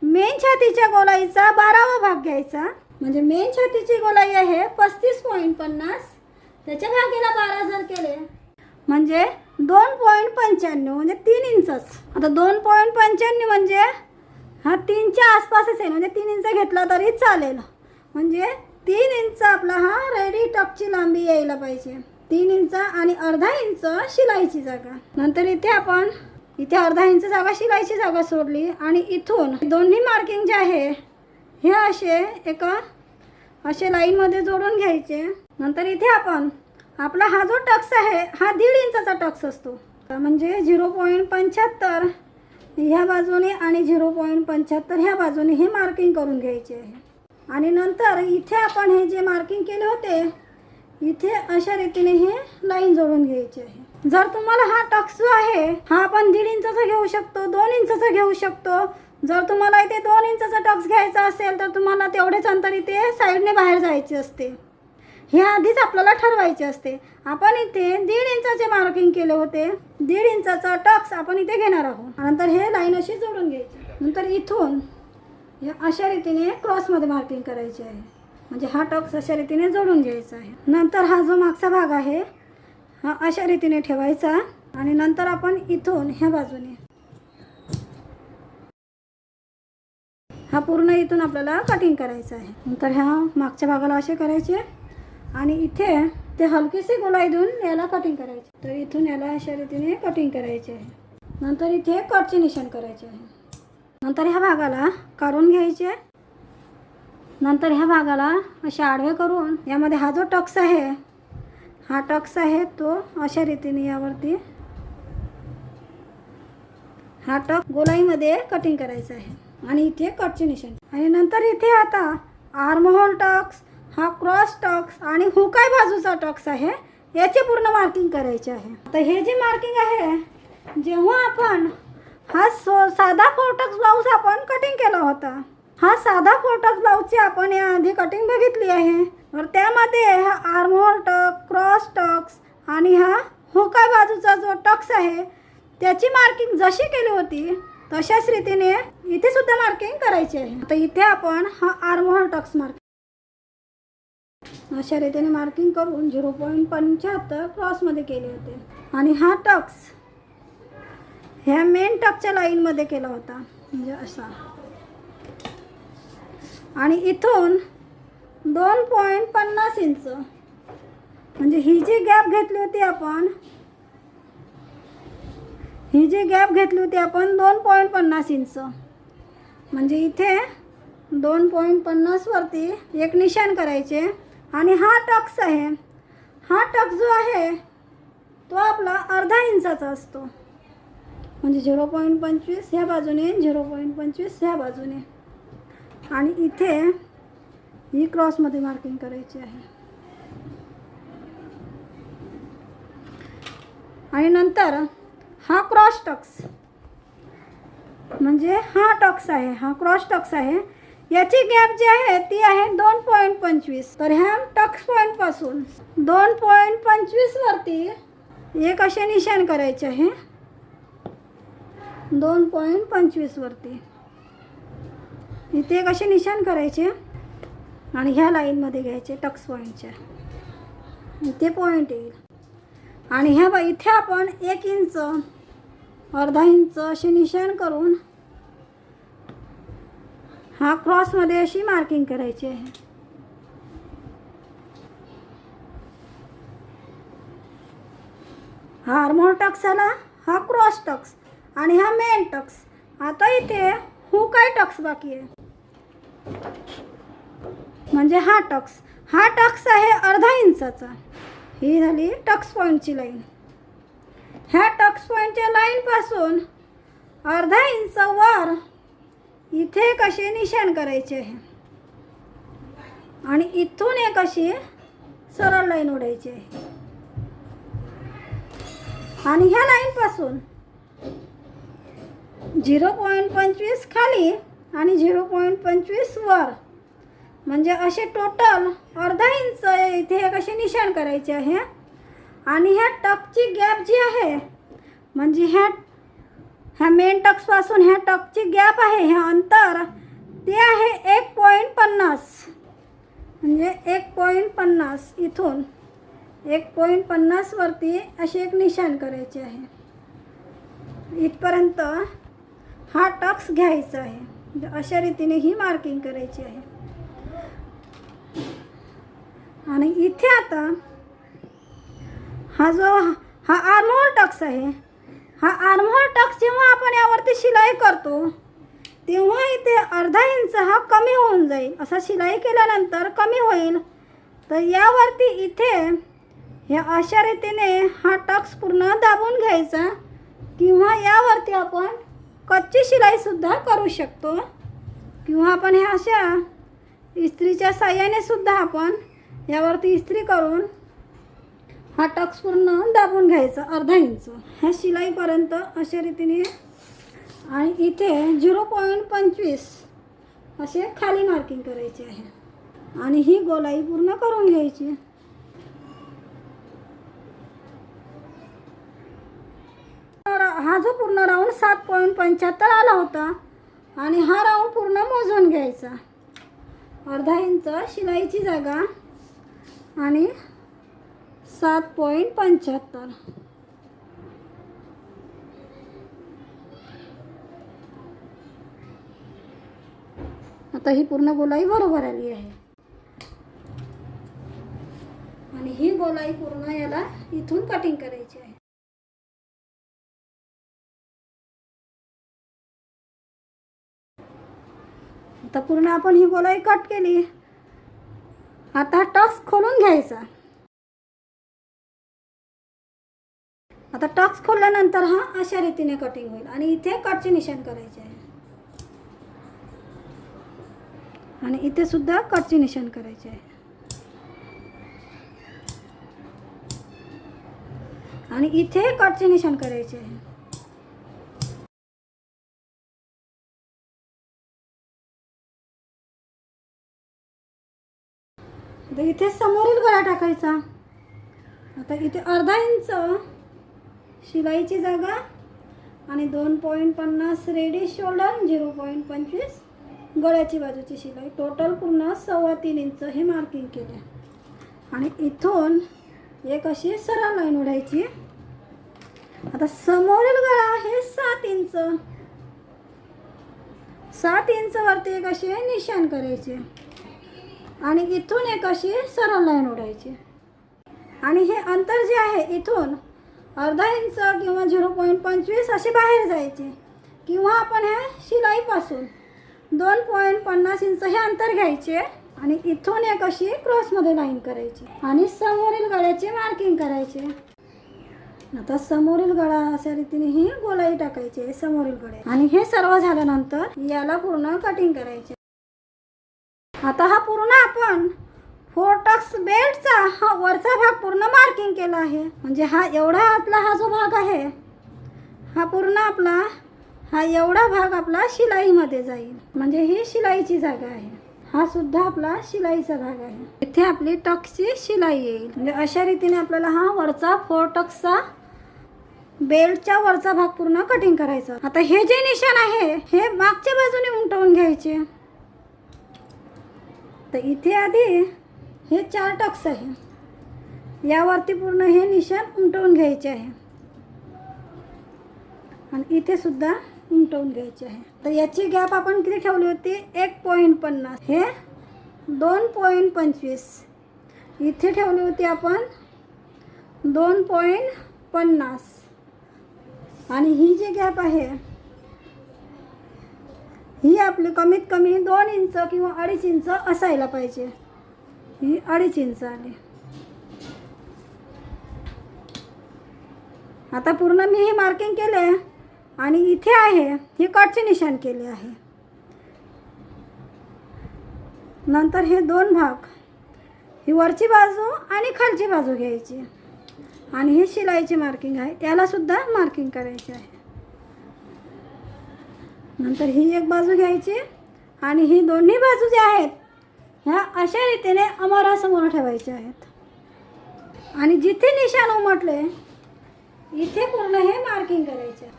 मेन छातीच्या गोलाईचा 12वा भाग घ्यायचा. म्हणजे मेन छातीची गोलाई आहे 35.50. त्याच्या भागेला 12 जर केले म्हणजे 2.95 म्हणजे 3 इंचच. आता 2.95 म्हणजे हा 3च्या आसपासच आहे, म्हणजे 3 इंच घेतला तरी चालेल. म्हणजे 3 इंच आपला हा रेडी टक्सची लांबी यायला पाहिजे. 3 इंच आणि अर्धा इंच शिलाईची जागा. नंतर इथे आपण अर्धा इंच जागा शिलाईची जागा सोडली आणि इथून दोन्ही मार्किंग जे आहे हे असे लाईनमध्ये जोडून घ्यायचे. नंतर इथे आपण आपला हा जो टक्स आहे हा 1.5 इंचाचा टक्स असतो. म्हणजे 0.75 ह्या बाजूने आणि 0.75 ह्या बाजूने हे मार्किंग करून घ्यायचे आहे. आणि नंतर इथे आपण हे जे मार्किंग केले होते इथे अशा रीतीने हे लाईन जोडून घ्यायची आहे. जर तुम्हाला हा टक्स जो आहे हा आपण 1.5 इंचाचा घेऊ शकतो, 2 इंचाचा घेऊ शकतो. जर तुम्हाला इथे 2 इंचाचा टक्स घ्यायचा असेल तर तुम्हाला तेवढेच अंतर इथे साईडने बाहेर जायचे असते. हे आधीच आपल्याला ठरवायचे असते. आपण इथे 1.5 इंचाचे मार्किंग केले होते, 1.5 इंचाचा टक्स आपण इथे घेणार आहोत. नंतर हे लाईन अशी जोडून घ्यायची. नंतर इथून अशा रीतीने क्रॉसमध्ये मार्किंग करायची आहे. म्हणजे हा टक्स अशा रीतीने जोडून घ्यायचा आहे. नंतर हा जो मागचा भाग आहे हा अशा रीतीने ठेवायचा आणि नंतर आपण इथून ह्या बाजूने हा पूर्ण इथून आपल्याला कटिंग करायचं आहे. नंतर ह्या मागच्या भागाला असे करायचे आणि इथे ते हलकीशी गोलाई देऊन याला कटिंग करायचे. तर इथून याला अशा रीतीने कटिंग करायचे आहे. नंतर इथे कटचे निशाण करायचे आहे. नंतर ह्या भागाला काढून घ्यायचे. नंतर ह्या भागाला असे आडवे करून यामध्ये हा जो टक्स आहे हा टक्स आहे तो अशा रीतीने यावरती हा टक्स गोलाईमध्ये कटिंग करायचा आहे आणि इथे कटचे निशाण. आणि नंतर इथे आता आर्महोल टक्स, हा क्रॉस टक्स आणि हुकाय बाजूचा टक्स आहे याचे पूर्ण मार्किंग करायचे आहे. आता हे जे मार्किंग आहे जेव्हा आपण हा साधा 4 टक्स ब्लाऊज आपण कटिंग केला होता, हा साधा 4 टक्स ब्लाऊजची आपण याआधी कटिंग बघितली आहे. तर त्यामध्ये हा आर्महोल टक्स, क्रॉस टक्स आणि हा हुकाय बाजूचा जो टक्स आहे त्याची मार्किंग जशी केली होती तशाच रीतीने इथे सुद्धा मार्किंग करायची आहे. आता इथे आपण हा आर्महोल टक्स अशा रीतीने मार्किंग करून 0.75 क्रॉसमध्ये केले होते आणि हा टक्स ह्या मेन टक्सच्या लाईनमध्ये केला होता म्हणजे असा. आणि इथून 2.50 इंच म्हणजे ही जी गॅप घेतली होती आपण 2.50 इंच म्हणजे इथे 2.50 वरती एक निशाण करायचे. आणि हा टक्स आहे, हा टक्स जो आहे तो आपला अर्धा इंचाचा असतो. म्हणजे 0.25 ह्या बाजूने, 0.25 ह्या बाजूने आणि इथे ही क्रॉसमध्ये मार्किंग करायची आहे. आणि नंतर हा क्रॉस टक्स म्हणजे हा टक्स आहे, हा क्रॉस टक्स आहे, याची गॅप जी आहे ती आहे 2.25. तर ह्या टक्स पॉईंटपासून 2.25 वरती एक असे निशाण करायचे आहे. 2.25 वरती इथे एक असे निशाण करायचे आणि ह्या लाईनमध्ये घ्यायचे टक्स पॉईंटच्या. इथे पॉईंट येईल आणि ह्या इथे आपण 1 इंच, अर्धा इंच असे निशाण करून हा क्रॉसमध्ये अशी मार्किंग करायची आहे. हा आर्महोल टक्स आला, हा क्रॉस टक्स आणि हा मेन टक्स. आता इथे हुकाय टक्स बाकी आहे म्हणजे हा टक्स आहे अर्धा इंचाचा. ही झाली टक्स पॉईंटची लाईन. ह्या टक्स पॉईंटच्या लाईनपासून अर्धा इंच वर इथे एक असे निशाण करायचे आहे आणि इथून एक अशी सरळ लाईन ओढायची आहे. आणि ह्या लाईनपासून 0.25 खाली आणि 0.25 वर म्हणजे असे टोटल अर्धा इंच इथे एक असे निशाण करायचे आहे. आणि ह्या टक्सची गॅप जी आहे म्हणजे ह्या मेन टक्सपासून ह्या टक्सची गॅप आहे, हे अंतर ते आहे 1.50 म्हणजे 1.50 इथून 1.50 वरती असे एक निशाण करायचे आहे। इथपर्यंत हा टक्स घ्यायचा आहे। अशा रीतीने ही मार्किंग करायची आहे। आणि इथे आता हा आर्महोल टक्स आहे। हा आर्महोल टक्स जेव्हा आपण यावरती शिलाई करतो तेव्हा इथे अर्धा इंच हा कमी होऊन जाईल। असा शिलाई केल्यानंतर कमी होईल। तर यावरती इथे ह्या अशा रीतीने हा टक्स पूर्ण दाबून घ्यायचा, किंवा यावरती आपण कच्ची शिलाईसुद्धा करू शकतो, किंवा आपण ह्या अशा इस्त्रीच्या साह्याने सुद्धा आपण यावरती इस्त्री करून हा टक्स पूर्ण दाबून घ्यायचा अर्धा इंच ह्या शिलाईपर्यंत अशा रीतीने। आणि इथे 0.25 असे खाली मार्किंग करायचे आहे आणि ही गोलाई पूर्ण करून घ्यायची। हा जो पूर्ण राऊंड 7.75 आला होता आणि हा राऊंड पूर्ण मोजून घ्यायचा। अर्धा इंच शिलाईची जागा आणि 7.75। आता ही पूर्ण गोलाई बरोबर आली आहे आणि ही गोलाई पूर्ण याला इथून कटिंग करायची आहे। आता पूर्ण आपण ही गोलाई कट केली। आता टक्स खोलून घ्यायचा। आता टक्स खोलल्यानंतर हा अशा रीतीने कटिंग होईल आणि इथे कटचे निशाण करायचे आहे आणि इथे सुद्धा कटचे निशाण करायचे आहे आणि इथे कटचे निशाण करायचे आहे। आता इथे समोरील गळा टाकायचा। आता इथे अर्धा इंच शिलाईची जागा आणि 2.50 रेडी शोल्डर, 0.25 गळ्याची बाजूची शिलाई, टोटल पूर्ण 3.25 इंच हे मार्किंग केले। आणि इथून एक अशी सरळ लाईन ओढायची। आता समोरील गळा आहे 7 इंच, 7 इंच वरती एक असे निशाण करायचे आणि इथून एक अशी सरळ लाईन ओढायची आणि हे अंतर जे आहे इथून अर्धा इंच किंवा 0.25 असे बाहेर जायचे, किंवा आपण ह्या शिलाईपासून 2.50 इंच हे अंतर घ्यायचे आणि इथून एक अशी क्रॉसमध्ये लाईन करायची आणि समोरील गळ्याचे मार्किंग करायचे। आता समोरील गळा अशा रीतीने ही गोलाई टाकायची आहे समोरील गळे आणि हे सर्व झाल्यानंतर याला पूर्ण कटिंग करायचे। आता हा पूर्ण आपण 4 टक्स बेल्टचा हा वरचा भाग पूर्ण मार्किंग केला आहे। म्हणजे हा एवढा आतला हा जो भाग आहे हा पूर्ण आपला हा एवढा भाग आपला शिलाईमध्ये जाईल, म्हणजे ही शिलाईची जागा आहे। हा सुद्धा आपला शिलाईचा भाग आहे। इथे आपली टक्सची शिलाई येईल। म्हणजे अशा रीतीने आपल्याला हा वरचा 4 टक्सचा बेल्टच्या वरचा भाग पूर्ण कटिंग करायचा। आता हे जे निशाण आहे हे मागच्या बाजूने उमटवून घ्यायचे। तर इथे आधी हे 4 टक्स आहे, यावरती पूर्ण हे निशाण उमटवून घ्यायचे आहे आणि इथे सुद्धा उमटवून घ्यायचे आहे। तर याची गॅप आपण किती ठेवली होती? 1.50। हे 2.25 इथे ठेवली होती आपण 2.50 आणि ही जी गॅप आहे ही आपली कमीत कमी 2 इंच किंवा 2.5 इंच असायला पाहिजे। ही 2.5 इंच आली। आता पूर्ण मी हे मार्किंग केले आणि इथे आहे हे कटचे निशाण केले आहे। नंतर हे 2 भाग, ही वरची बाजू आणि खालची बाजू घ्यायची आणि ही शिलाईची मार्किंग आहे त्याला सुद्धा मार्किंग करायची आहे। नंतर ही एक बाजू घ्यायची आणि ही दोन्ही बाजू ज्या आहेत ह्या अशा रीतीने अमोरासमोर ठेवायच्या आहेत आणि जिथे निशाण उमटले इथे पूर्ण हे मार्किंग करायचे।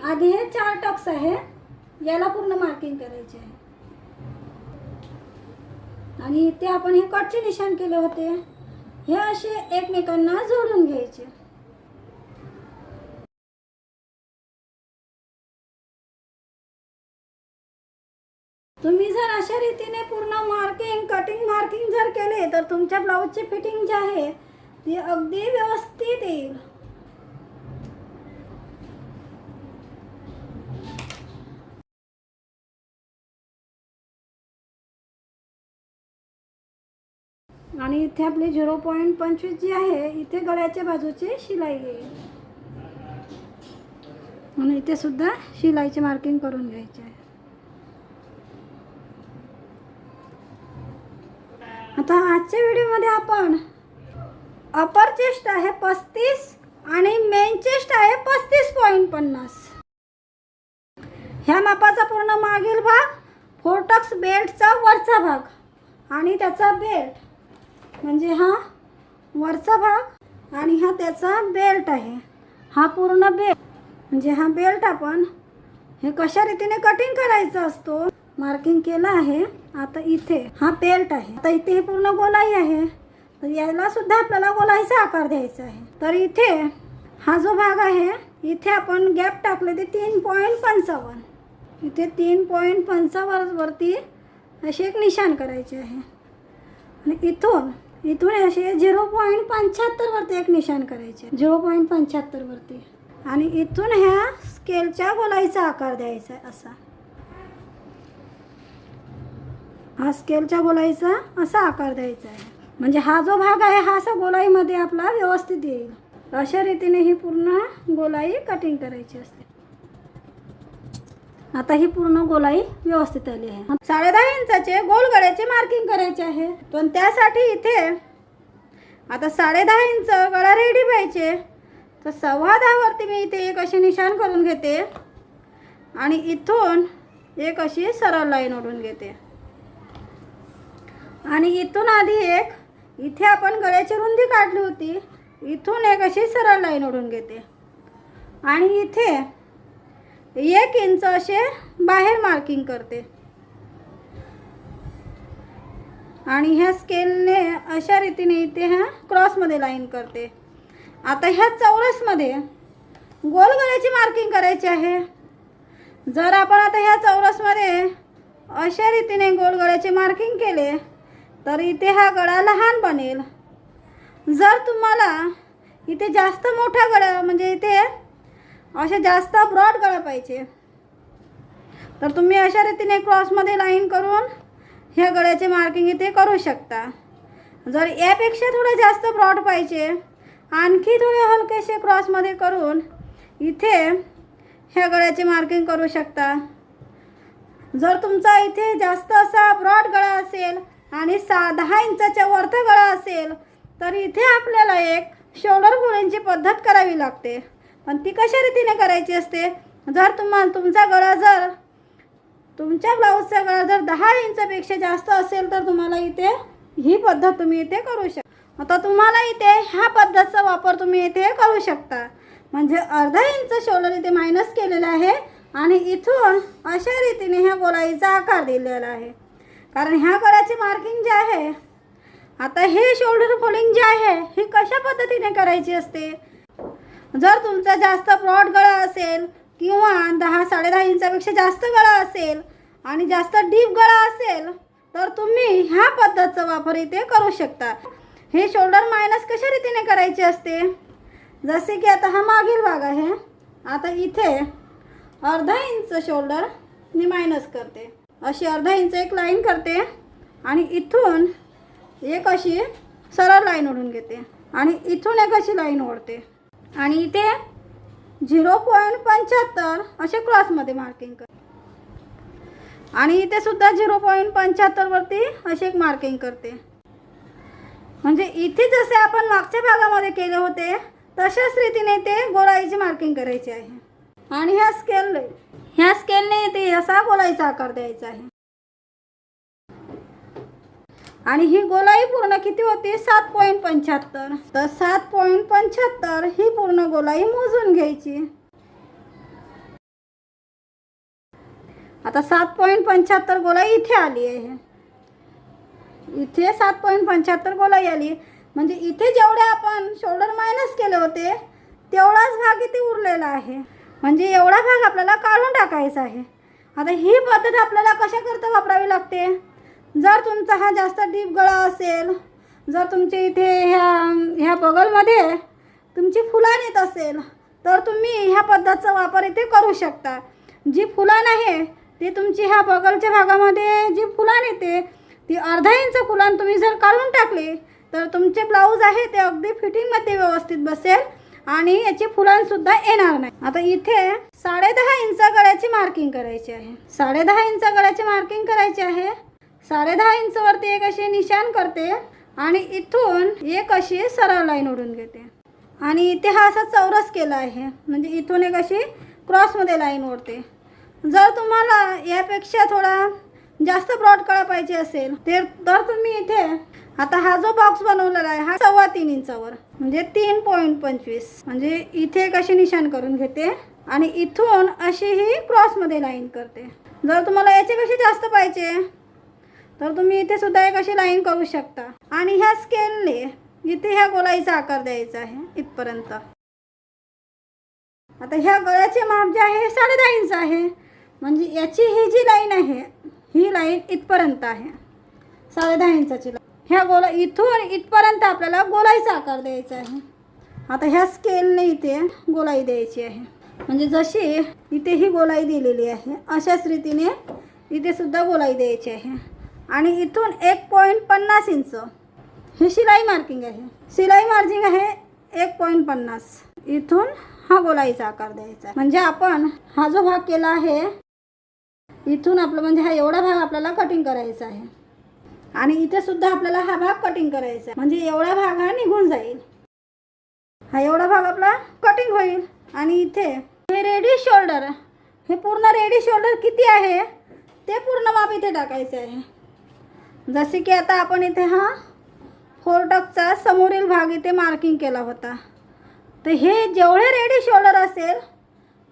आधी हे 4 टक्स आहे याला पूर्ण मार्किंग करायचे आहे आणि इथे आपण हे कटचे निशाण केले होते हे असे एकमेकांना जोडून घ्यायचे. तुम्ही जर अशा रीतीने पूर्ण कटिंग मार्किंग जर केले तर तुमच्या ब्लाऊजची फिटिंग जी आहे ती अगदी व्यवस्थित येईल. आणि इथे आपली 0.25 जी आहे इथे गळ्याच्या बाजूची शिलाई येईल आणि इथे सुद्धा शिलाईची मार्किंग करून घ्यायची आहे. आता आजच्या व्हिडिओमध्ये आपण अपर चेस्ट आहे 35 आणि मेन चेस्ट आहे 35.50. ह्या मापाचा पूर्ण मागील भाग, फोर्टक्स बेल्टचा वरचा भाग आणि त्याचा बेल्ट म्हणजे हा वरचा भाग आणि हा त्याचा बेल्ट आहे. हा पूर्ण बेल्ट म्हणजे हा बेल्ट आपण हे कशा रीतीने कटिंग करायचा असतो मार्किंग केलं आहे. आता इथे हा बेल्ट आहे. आता इथे पूर्ण गोलाई आहे तर याला सुद्धा आपल्याला गोलाईचा आकार द्यायचा आहे. तर इथे हा जो भाग आहे इथे आपण गॅप टाकले ते 3.55. इथे 3.55 वरती असे एक निशाण करायचे आहे आणि इथून असे 0.75 वरती एक निशाण करायचे 0.75 वरती आणि इथून ह्या स्केलच्या गोलाईचा आकार द्यायचा आहे. असा हा स्केलच्या गोलाईचा असा आकार द्यायचा आहे म्हणजे हा जो भाग आहे हा असा गोलाईमध्ये आपला व्यवस्थित येईल. अशा रीतीने ही पूर्ण गोलाई कटिंग करायची असते. आता ही पूर्ण गोलाई व्यवस्थित आली आहे. 10.5 इंचाचे गोल गळ्याचे मार्किंग करायचे आहे. पण त्यासाठी इथे आता 10.5 इंच गळा रेडी पाहिजे तर 10.15 वरती मी इथे एक अशी निशाण करून घेते आणि इथून एक अशी सरळ लाईन ओढून घेते आणि इथून आधी एक इथे आपण गळ्याची रुंदी काढली होती इथून एक अशी सरळ लाईन ओढून घेते आणि इथे 1 इंच असे बाहेर मार्किंग करते आणि ह्या स्केलने अशा रीतीने इथे ह्या क्रॉसमध्ये लाईन करते. आता ह्या चौरसमध्ये गोल गळ्याची मार्किंग करायची आहे. जर आपण आता ह्या चौरसमध्ये अशा रीतीने गोल गळ्याचे मार्किंग केले तर इथे हा गळा लहान बनेल. जर तुम्हाला इथे जास्त मोठा गळा म्हणजे इथे असे जास्त ब्रॉड गळा पाहिजे तर तुम्ही अशा रीतीने क्रॉसमध्ये लाईन करून ह्या गळ्याचे मार्किंग इथे करू शकता. जर यापेक्षा थोडं जास्त ब्रॉड पाहिजे आणखी थोडे हलकेसे क्रॉसमध्ये करून इथे ह्या गळ्याचे मार्किंग करू शकता. जर तुमचा इथे जास्त असा ब्रॉड गळा असेल आणि 10 इंचाच्या वरचा गळा असेल तर इथे आपल्याला एक शोल्डर पुलिंगची पद्धत करावी लागते. पण ती कशा रीतीने करायची असते जर तुमचा गळा जर तुमच्या ब्लाऊजचा गळा जर 10 इंचापेक्षा जास्त असेल तर तुम्हाला इथे ही पद्धत तुम्ही इथे करू शकता. आता तुम्हाला इथे ह्या पद्धतीचा वापर तुम्ही इथे करू शकता म्हणजे अर्धा इंच शोल्डर इथे मायनस केलेला आहे आणि इथून अशा रीतीने ह्या गोलाईचा आकार दिलेला आहे. कारण ह्या गळ्याची मार्किंग जे आहे आता हे शोल्डर फोल्डिंग जे आहे ही कशा पद्धतीने करायची असते. जर तुमचा जास्त ब्रॉड गळा असेल किंवा 10-10.5 इंचापेक्षा जास्त गळा असेल आणि जास्त डीप गळा असेल तर तुम्ही ह्या पद्धतीचा वापर इथे करू शकता. हे शोल्डर मायनस कशा रीतीने करायचे असते जसे की आता हा मागील भाग आहे. आता इथे अर्धा इंच शोल्डर मी मायनस करते अशी अर्धा इंच एक लाईन करते आणि इथून एक अशी सरळ लाईन ओढून घेते आणि इथून एक अशी लाईन ओढते आणि इथे 0.75 असे क्रॉसमध्ये मार्किंग करते आणि इथे सुद्धा 0.75 वरती असे एक मार्किंग करते. म्हणजे इथे जसे आपण मागच्या भागामध्ये केले होते तशाच रीतीने ते गोलाईची मार्किंग करायची आहे आणि ह्या स्केलने इथे असा गोलाईचा आकार द्यायचा आहे. आणि ही गोलाई पूर्ण किती होती 7.75 तर 7.75 ही पूर्ण गोलाई मोजून घ्यायची. आता 7.75 गोलाई इथे आली आहे. इथे 7.75 गोलाई आली म्हणजे इथे जेवढे आपण शोल्डर मायनस केले होते तेवढाच भाग इथे उरलेला आहे, म्हणजे एवढा भाग आपल्याला काढून टाकायचा आहे. आता ही पद्धत आपल्याला कशाकरता वापरावी लागते? जर तुमचा हा जास्त डीप गळा असेल, जर तुमच्या इथे ह्या बगलमध्ये तुमची फुलान येत असेल तर तुम्ही ह्या पद्धतीचा वापर इथे करू शकता. जी फुलान आहे ती तुमची ह्या बगलच्या भागामध्ये जी फुलान येते ती अर्धा इंच फुलान तुम्ही जर काढून टाकली तर तुमचे ब्लाऊज आहे ते अगदी फिटिंगमध्ये व्यवस्थित बसेल आणि याची फुलांसुद्धा येणार नाही. आता इथे 10.5 इंच गळ्याची मार्किंग करायची आहे. 10.5 इंच गळ्याची मार्किंग करायची आहे. 10.5 इंचवरती एक अशी निशाण करते आणि इथून एक अशी सरळ लाईन ओढून घेते आणि इथे हा असा चौरस केला आहे, म्हणजे इथून एक अशी क्रॉसमध्ये लाईन ओढते. जर तुम्हाला यापेक्षा थोडा जास्त ब्रॉड गळा पाहिजे असेल तर तुम्ही इथे आता हा जो बॉक्स बनवलेला आहे हा 3.25 इंचावर म्हणजे 3.25 म्हणजे इथे एक अशी निशाण करून घेते आणि इथून अशी ही क्रॉसमध्ये लाईन करते. जर तुम्हाला याच्यापेक्षा जास्त पाहिजे तर तुम्ही इथे सुद्धा एक अशी लाईन करू शकता आणि ह्या स्केलने इथे ह्या गोलाईचा आकार द्यायचा आहे इथपर्यंत. आता ह्या गळ्याचे माप जे आहे 10.5 इंच आहे, म्हणजे याची ही जी लाईन आहे ही लाईन इथपर्यंत आहे 10.5 इंचाची लाईन. ह्या गोला इथून इथपर्यंत आपल्याला गोलाईचा आकार द्यायचा आहे. आता ह्या स्केलने इथे गोलाई द्यायची आहे, म्हणजे जशी इथे ही गोलाई दिलेली आहे अशाच रीतीने इथे सुद्धा गोलाई द्यायची आहे. आणि इथून 1.50 इंच ही शिलाई मार्किंग आहे. शिलाई मार्जिंग आहे 1.50. इथून हा गोलाईचा आकार द्यायचा आहे. म्हणजे आपण हा जो भाग केला आहे इथून आपलं म्हणजे हा एवढा भाग आपल्याला कटिंग करायचा आहे आणि इथे सुद्धा आपल्याला हा भाग कटिंग करायचा आहे, म्हणजे एवढा भाग हा निघून जाईल. हा एवढा भाग आपला कटिंग होईल. आणि इथे हे रेडी शोल्डर, हे पूर्ण रेडी शोल्डर किती आहे ते पूर्ण माप इथे टाकायचे आहे. जसे की आता आपण इथे हा फोरटक्सचा समोरील भाग इथे मार्किंग केला होता, तर हे जेवढे रेडी शोल्डर असेल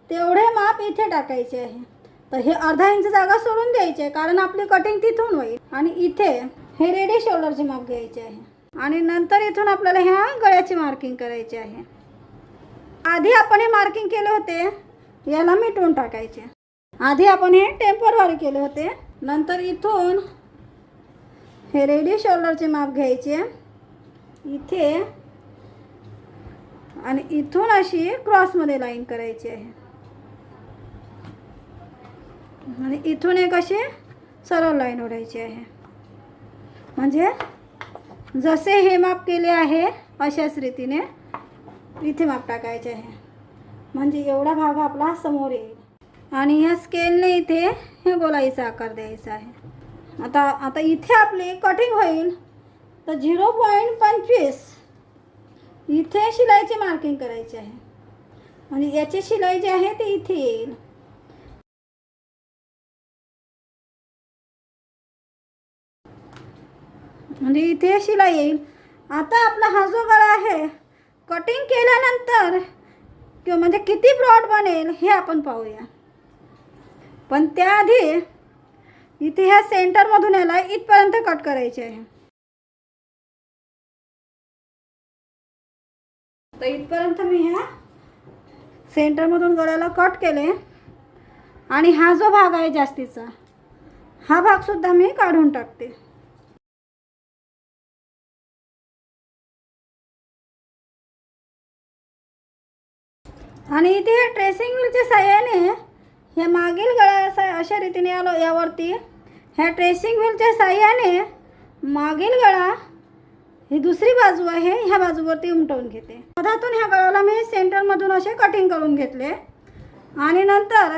तेवढे माप इथे टाकायचे आहे. तर हे अर्धा इंच जागा सोडून द्यायची आहे कारण आपली कटिंग तिथून होईल. आणि इथे हे रेडी शोल्डरचे माप घ्यायचे आहे आणि नंतर इथून आपल्याला ह्या गळ्याची मार्किंग करायची आहे. आधी आपण हे मार्किंग केले होते याला मिटवून टाकायचे. आधी आपण हे टेम्परवारी केले होते, नंतर इथून हे रेडी शोल्डरचे माप घ्यायचे इथे आणि इथून अशी क्रॉसमध्ये लाईन करायची आहे आणि इथून एक अशी सरळ लाईन ओढायची आहे. म्हणजे जसे हे माप केले आहे अशाच रीतीने इथे माप टाकायचे आहे, म्हणजे एवढा भाग आपला समोर येईल. आणि ह्या स्केलने इथे हे गोलाईचा आकार द्यायचा आहे. आता इथे आपली कटिंग होईल तर 0.25 इथे शिलाईची मार्किंग करायची आहे, म्हणजे याची शिलाई जी आहे ती इथे येईल. म्हणजे इथे शिलाई येईल. आता आपला हा जो गळा आहे कटिंग केल्यानंतर किंवा म्हणजे किती ब्रॉड बनेल हे आपण पाहूया. पण त्याआधी इथे ह्या सेंटरमधून याला इथपर्यंत कट करायचे आहे. तर इथपर्यंत मी ह्या सेंटरमधून गळ्याला कट केले आणि हा जो भाग आहे जास्तीचा हा भाग सुद्धा मी काढून टाकते. आणि इथे ट्रेसिंग व्हीलच्या साहाय्याने हे मागील गळा अशा रीतीने आलो यावरती ह्या ट्रेसिंग व्हीलच्या साहाय्याने मागील गळा ही दुसरी बाजू आहे ह्या बाजूवरती उमटवून घेते. मधातून ह्या गळ्याला मी सेंटरमधून असे कटिंग करून घेतले आणि नंतर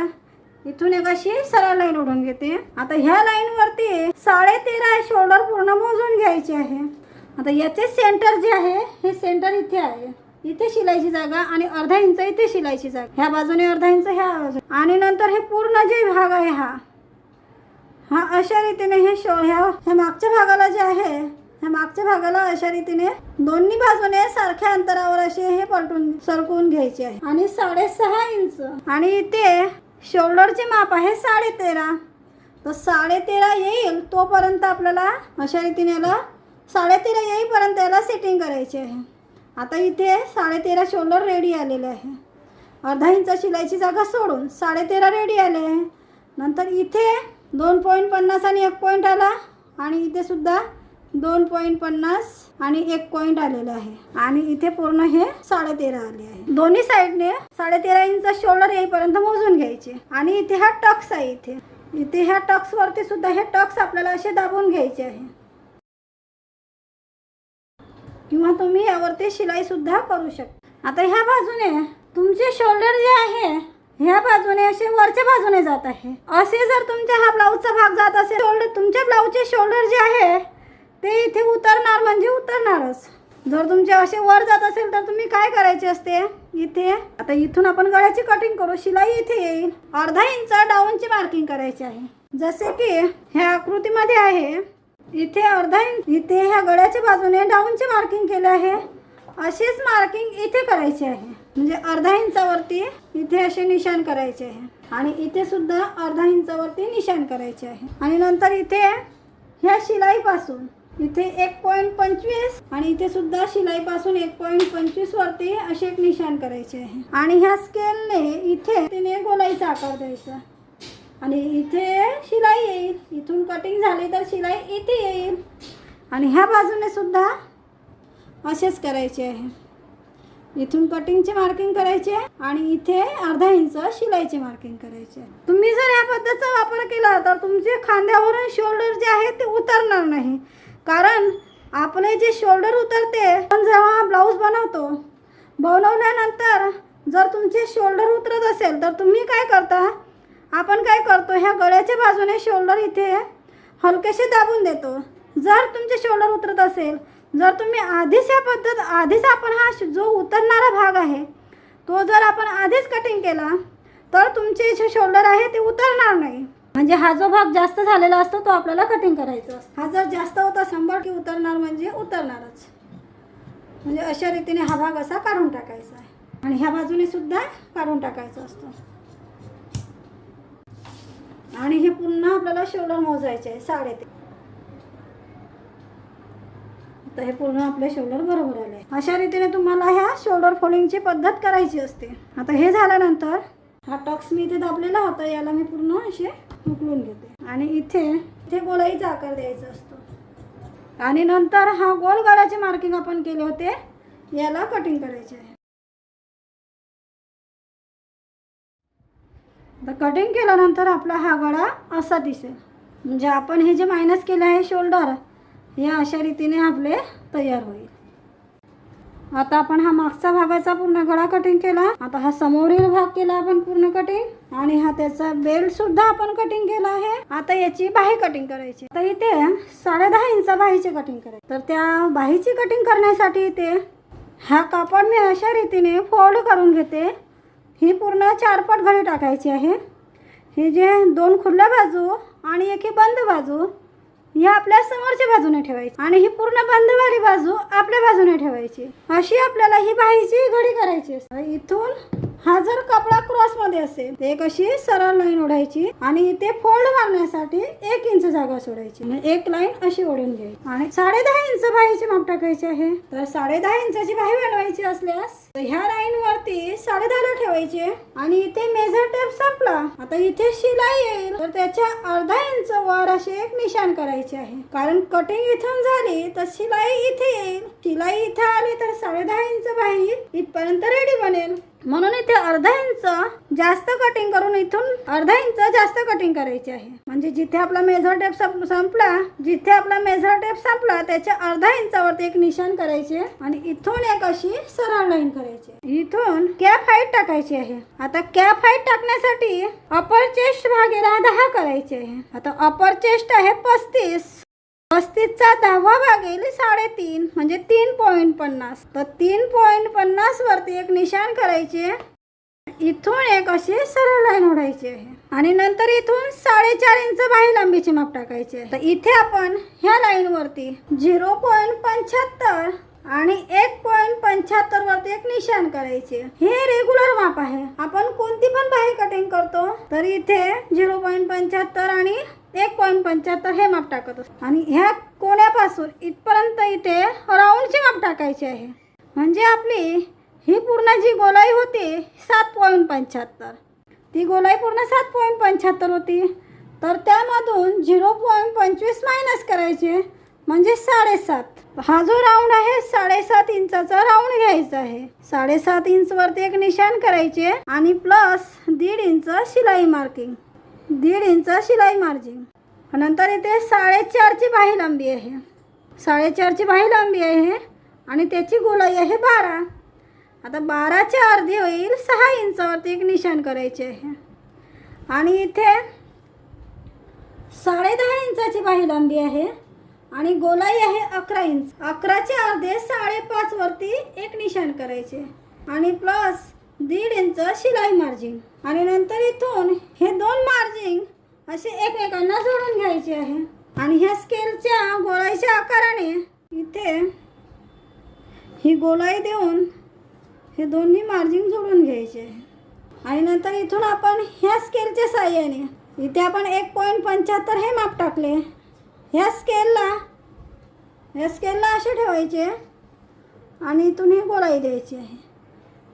इथून एक अशी सरळ लाईन ओढून घेते. आता ह्या लाईनवरती 13.5 शोल्डर पूर्ण मोजून घ्यायचे आहे. आता याचे सेंटर जे आहे हे सेंटर इथे आहे, इथे शिलाईची जागा आणि अर्धा इंच इथे शिलाईची जागा, ह्या बाजूने अर्धा इंच ह्या बाजूने. आणि नंतर हे पूर्ण जे भाग आहे हा अशा रीतीने हे ह्या मागच्या भागाला जे आहे ह्या मागच्या भागाला अशा रीतीने दोन्ही बाजूने सारख्या अंतरावर असे हे पलटून सरकवून घ्यायचे आहे. आणि 6.5 इंच आणि इथे शोल्डरचे माप आहे 13.5. तर 13.5 येईल तोपर्यंत आपल्याला अशा रीतीने याला 13.5 येईपर्यंत याला सेटिंग करायची आहे. आता इथे 13.5 शोल्डर रेडी आलेले आहे. अर्धा इंच शिलाईची जागा सोडून 13.5 रेडी आले आहे. नंतर इथे 2.50 आणि 1 पॉईंट आला आणि इथे सुद्धा 2.50 आणि 1 पॉईंट आलेला आहे. आणि इथे पूर्ण हे 13.5 आले आहे. दोन्ही साईडने 13.5 इंच शोल्डर येईपर्यंत मोजून घ्यायचे. आणि इथे हा टक्स आहे. इथे ह्या टक्सवरती सुद्धा हे टक्स आपल्याला असे दाबून घ्यायचे आहे. किंवा तुम्ही यावरती शिलाई सुद्धा करू शकता. आता ह्या बाजूने तुमचे शोल्डर जे आहे ह्या बाजूने असे वरच्या बाजूने जात आहे. असे जर तुमचा हा ब्लाऊजचा भाग जात असेल, शोल्डर तुमच्या ब्लाऊजचे शोल्डर जे आहे ते इथे उतरणार म्हणजे उतरणारच. जर तुमचे असे वर जात असेल तर तुम्ही काय करायचे असते, इथे आता इथून आपण गळ्याची कटिंग करू. शिलाई इथे येईल. अर्धा इंच डाऊनची मार्किंग करायची आहे. जसे की ह्या आकृतीमध्ये आहे. इथे अर्धा इंच इथे ह्या गळ्याच्या बाजूने डाऊनची मार्किंग केले आहे. अशीच मार्किंग इथे करायची आहे. म्हणजे अर्धा इंचावरती इथे असे निशाण करायचे आहे. आणि इथे सुद्धा अर्धा इंचावरती निशाण करायचे आहे. आणि नंतर इथे ह्या शिलाईपासून इथे 1.25 आणि इथे सुद्धा शिलाईपासून 1.25 वरती असे एक निशाण करायचे आहे. आणि ह्या स्केलने इथे तिने गोलाईचा आकार द्यायचा. आणि इथे शिलाई येईल. इथून कटिंग झाली तर शिलाई इथे येईल. आणि ह्या बाजूने सुद्धा असेच करायचे आहे. इथून कटिंगची मार्किंग करायचे आणि इथे अर्धा इंच शिलाईची मार्किंग करायची. तुम्ही जर या पद्धतीचा वापर केला तर तुमचे खांद्यावरून शोल्डर जे आहे ते उतरणार नाही. कारण आपले जे शोल्डर उतरते, आपण जेव्हा ब्लाऊज बनवतो, बनवल्यानंतर जर तुमचे शोल्डर उतरत असेल तर तुम्ही काय करता, आपण काय करतो, ह्या गळ्याच्या बाजूने शोल्डर इथे हलकेसे दाबून देतो. जर तुमचे शोल्डर उतरत असेल, जर तुम्ही आधीच आपण हा जो उतरणारा भाग आहे तो जर आपण आधीच कटिंग केला तर तुमचे जे शोल्डर आहे ते उतरणार नाही. म्हणजे हा जो भाग जास्त झालेला असतो तो आपल्याला कटिंग करायचा असतो. हा जर जास्त होता 100 की उतरणार म्हणजे उतरणारच. म्हणजे अशा रीतीने हा भाग असा काढून टाकायचा आहे. आणि ह्या बाजूने सुद्धा काढून टाकायचा असतो. आणि हे पुन्हा आपल्याला शोल्डर मोजायचे आहे 3.5. तर हे पूर्ण आपले शोल्डर बरोबर आले. अशा रीतीने तुम्हाला ह्या शोल्डर फोल्डिंगची पद्धत करायची असते. आता हे झाल्यानंतर हा टक्स मी इथे दाबलेला होता, याला मी पूर्ण असे उकळून घेते. आणि इथे गोलाईचा आकार द्यायचा असतो. आणि नंतर हा गोल गळ्याचे मार्किंग आपण केले होते याला कटिंग करायचे आहे. तर कटिंग केल्यानंतर आपला हा गळा असा दिसेल. म्हणजे आपण हे जे मायनस केले आहे शोल्डर, या अशा रीतीने आपले तयार होईल. आता आपण हा मागचा भागाचा पूर्ण गळा कटिंग केला. आता हा समोरील भाग केला आपण पूर्ण कटिंग. आणि हा त्याचा बेल्ट सुद्धा आपण कटिंग केला आहे. आता याची बाही कटिंग करायची. आता इथे 10.5 इंच बाहीची कटिंग करायची. तर त्या बाहीची कटिंग करण्यासाठी इथे हा कापड मी अशा रीतीने फोल्ड करून घेते. ही पूर्ण 4 पट घडी टाकायची आहे. हे जे 2 खुल्या बाजू आणि एक ही बंद बाजू ही आपल्या समोरच्या बाजूने ठेवायची. आणि ही पूर्ण बंदवाली बाजू आपल्या बाजूने ठेवायची. अशी आपल्याला ही बाहीची घडी करायची असते. इथून हा जर कपडा क्रॉसमध्ये असेल तर एक अशी सरळ लाईन ओढायची आणि इथे फोल्ड मारण्यासाठी 1 इंच जागा सोडायची. म्हणजे एक लाईन अशी ओढून घ्यायची. आणि 10.5 इंच बाहीची माप टाकायची आहे. तर 10.5 इंचाची बाही बनवायची असल्यास ह्या लाईन वरती 10.5 ठेवायचे. आणि इथे मेजर टेप संपला. आता इथे शिलाई येईल तर त्याच्या अर्धा इंच वर असे एक निशाण करायचे आहे. कारण कटिंग इथून झाली तर शिलाई इथे येईल. शिलाई इथे आली तर 10.5 इंच बाही इथपर्यंत रेडी बनेल. म्हणून इथे अर्धा इंच जास्त कटिंग करून इथून अर्धा इंच जास्त कटिंग करायची आहे. म्हणजे जिथे आपला मेजर टेप संपला त्याच्या अर्धा इंचावरती एक निशाण करायचे. आणि इथून एक अशी सरळ लाईन करायची. इथून कॅप हाईट टाकायची आहे. आता कॅप हाईट टाकण्यासाठी अपर चेस्ट भागेला 10 करायचे आहे. आता अपर चेस्ट आहे 35चा 10वा भाग येईल 3.5 म्हणजे 3.50. तर 3.50 वरती एक निशाण करायचे. इथून एक अशी सरळ लाईन ओढायची आहे. आणि नंतर इथून 4.5 इंच बाही लांबीची माप टाकायची आहे. तर इथे आपण ह्या लाईन वरती 0.75 आणि 1.75 वरती एक निशाण करायचे. हे रेग्युलर माप आहे. आपण कोणती पण बाही कटिंग करतो तर इथे 0.75 आणि 1.75 हे माप टाकत असतो आणि ह्या कोण्यापासून इथपर्यंत इथे राऊंडचे माप टाकायचे आहे. म्हणजे आपली ही पूर्ण जी गोलाई होती 7.75, ती गोलाई पूर्ण 7.75 होती. तर त्यामधून 0.25 मायनस करायचे म्हणजे 7.5. हा जो राऊंड आहे 7.5 इंचाचा राऊंड घ्यायचा आहे. 7.5 इंचवरती एक निशाण करायचे आणि प्लस 1.5 इंच शिलाई मार्किंग, 1.5 इंच शिलाई मार्जिन. नंतर इथे 4.5 ची बाही लांबी आहे, 4.5 ची बाही लांबी आहे आणि त्याची गोलाई आहे 12. आता 12ची अर्धी होईल 6 इंचावरती एक निशाण करायचे आहे आणि इथे 10.5 इंचाची बाही लांबी आहे आणि गोलाई आहे 11 इंच. 11चे अर्धे 5.5 वरती एक निशाण करायचे आणि प्लस 1.5 इंच शिलाई मार्जिन. आणि नंतर इथून हे दोन मार्जिन असे एकमेकांना जोडून घ्यायचे आहे आणि ह्या स्केलच्या गोलाईच्या आकाराने इथे ही गोलाई देऊन हे दोन्ही मार्जिन जोडून घ्यायचे आहे. आणि नंतर इथून आपण ह्या स्केलच्या साहाय्याने इथे आपण 1.75 हे माप टाकले. ह्या स्केलला असे ठेवायचे आणि इथून ही गोलाई द्यायची आहे.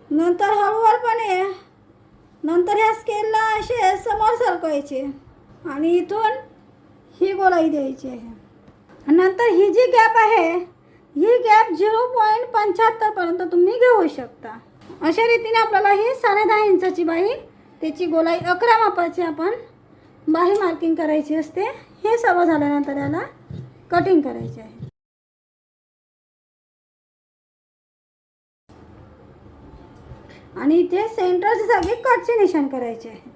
नंतर हळूवारपणे नंतर ह्या स्केलला असे समोर सरकवायचे आणि इथून ही गोलाई द्यायची आहे. नंतर ही जी गॅप आहे ही गॅप 0.75 पर्यंत तुम्ही घेऊ शकता. अशा रीतीने आपल्याला ही 10.5 इंचाची बाही, त्याची गोलाई 11 मापाची आपण बाही मार्किंग करायची असते. हे सर्व झाल्यानंतर याला कटिंग करायचे आहे. आणि इथे सेंटरच्या जागी कटचे निशाण करायचे आहे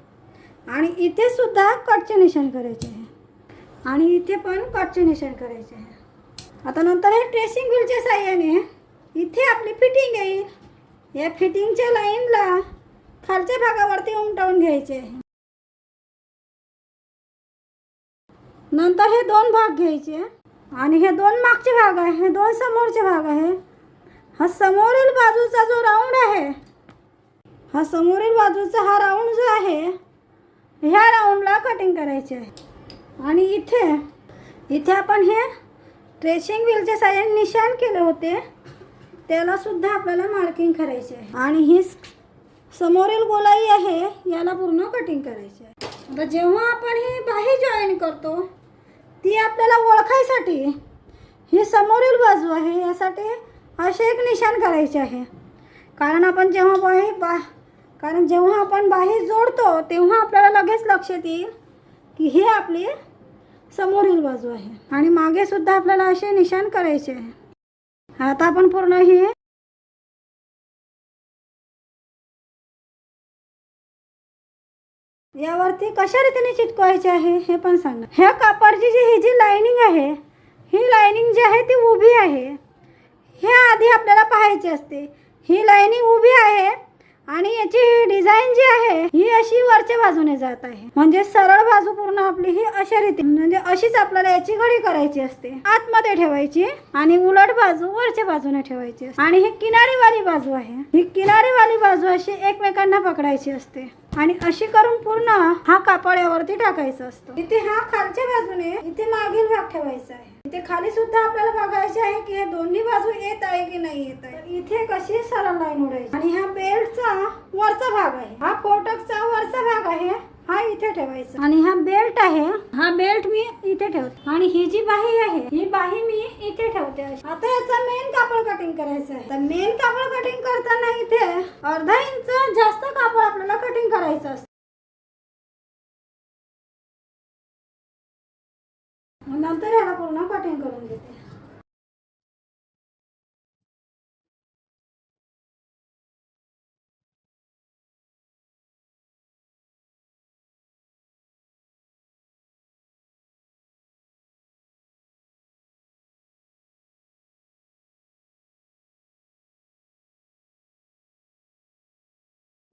आणि इथे सुद्धा कटचे निशाण करायचे आहे आणि इथे पण कटचे निशाण करायचे आहे. आता नंतर हे ट्रेसिंग व्हीलच्या साहाय्याने इथे आपली फिटिंग येईल. या फिटिंगच्या लाईनला खालच्या भागावरती उमटवून घ्यायचे आहे. नंतर हे दोन भाग घ्यायचे आणि हे दोन मागचे भाग आहे, हे दोन समोरचे भाग आहे. हा समोरील बाजूचा जो राऊंड आहे, हा समोरील बाजूचा हा राऊंड जो आहे ह्या राऊंडला कटिंग करायचे आहे. आणि इथे आपण हे ट्रेसिंग व्हीलच्या साहाय्याने निशाण केले होते त्याला सुद्धा आपल्याला मार्किंग करायचे आहे. आणि ही समोरील गोलाई आहे याला पूर्ण कटिंग करायचे आहे. आता जेव्हा आपण ही बाही जॉईन करतो ती आपल्याला ओळखायसाठी ही समोरील बाजू आहे यासाठी असे एक निशाण करायचे आहे. कारण जेव्हा आपण बाही जोडतो तेव्हा आपल्याला लगेच लक्षात येईल की ही आपली समोरील बाजू आहे. आणि मागे सुद्धा आपल्याला असे निशाण करायचे आहे. आता आपण पूर्ण ही यावरती कशा रीतीने चिटकवायचे आहे हे पण सांगा. ह्या कापडची ही जी लाइनिंग आहे ही लाइनिंग जी आहे ती उभी आहे. हे आधी आपल्याला पाहायचे असते. ही लाइनिंग उभी आहे आणि याची ही डिझाइन जी आहे ही अशी वरच्या बाजूने जात आहे. म्हणजे सरळ बाजू पूर्ण आपली ही अशा रीतीने म्हणजे अशीच आपल्याला याची घडी करायची असते. आतमध्ये ठेवायची आणि उलट बाजू वरच्या बाजूने ठेवायची असते. आणि ही किनारीवाली बाजू आहे, ही किनारीवाली बाजू अशी एकमेकांना पकडायची असते आणि अशी करून पूर्ण हा कापड यावरती टाकायचा असतो. इथे हा खालच्या बाजूने इथे मागील भाग ठेवायचा आहे. इथे खाली सुद्धा आपल्याला बघायचे आहे की हे दोन्ही बाजू येत आहे की नाही येत आहे. इथे कशी सरळ लाईन ओढायची. आणि हा बेल्टचा वरचा भाग आहे, हा फोटकचा वरचा भाग आहे, हा इथे ठेवायचा. आणि हा बेल्ट आहे, हा बेल्ट मी इथे ठेवते आणि ही जी बाही आहे ही बाही मी इथे ठेवते. आता याचा मेन कापड कटिंग करायचं आहे. तर मेन कापड कटिंग करताना इथे अर्धा इंच जास्त कापड आपल्याला कटिंग करायचं असतं. नंतर याला पूर्ण कटिंग करून घेते.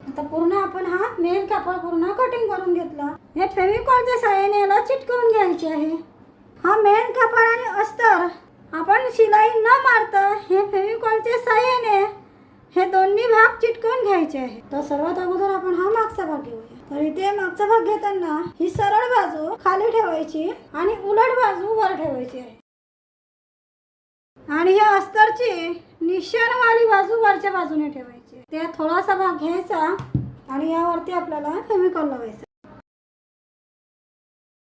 आता पूर्ण आपण हा मेन कापड पूर्ण कटिंग करून घेतला. हे फेविकॉलच्या साहाय्याने याला चिटकवून घ्यायचे आहे. हा मेन कापड आणि अस्तर आपण शिलाई न मारता हे फेविकॉलच्या साहाय्याने हे दोन्ही भाग चिटकवून घ्यायचे आहे. तर सर्वात अगोदर आपण हा मागचा भाग घेऊया. तर इथे मागचा भाग घेताना ही सरळ बाजू खाली ठेवायची आणि उलट बाजू वर ठेवायची आहे. आणि या अस्तरची निशाणवाली बाजू वरच्या बाजूने ठेवायची. त्या थोडासा भाग घ्यायचा आणि यावरती आपल्याला फेविकॉल लावायचा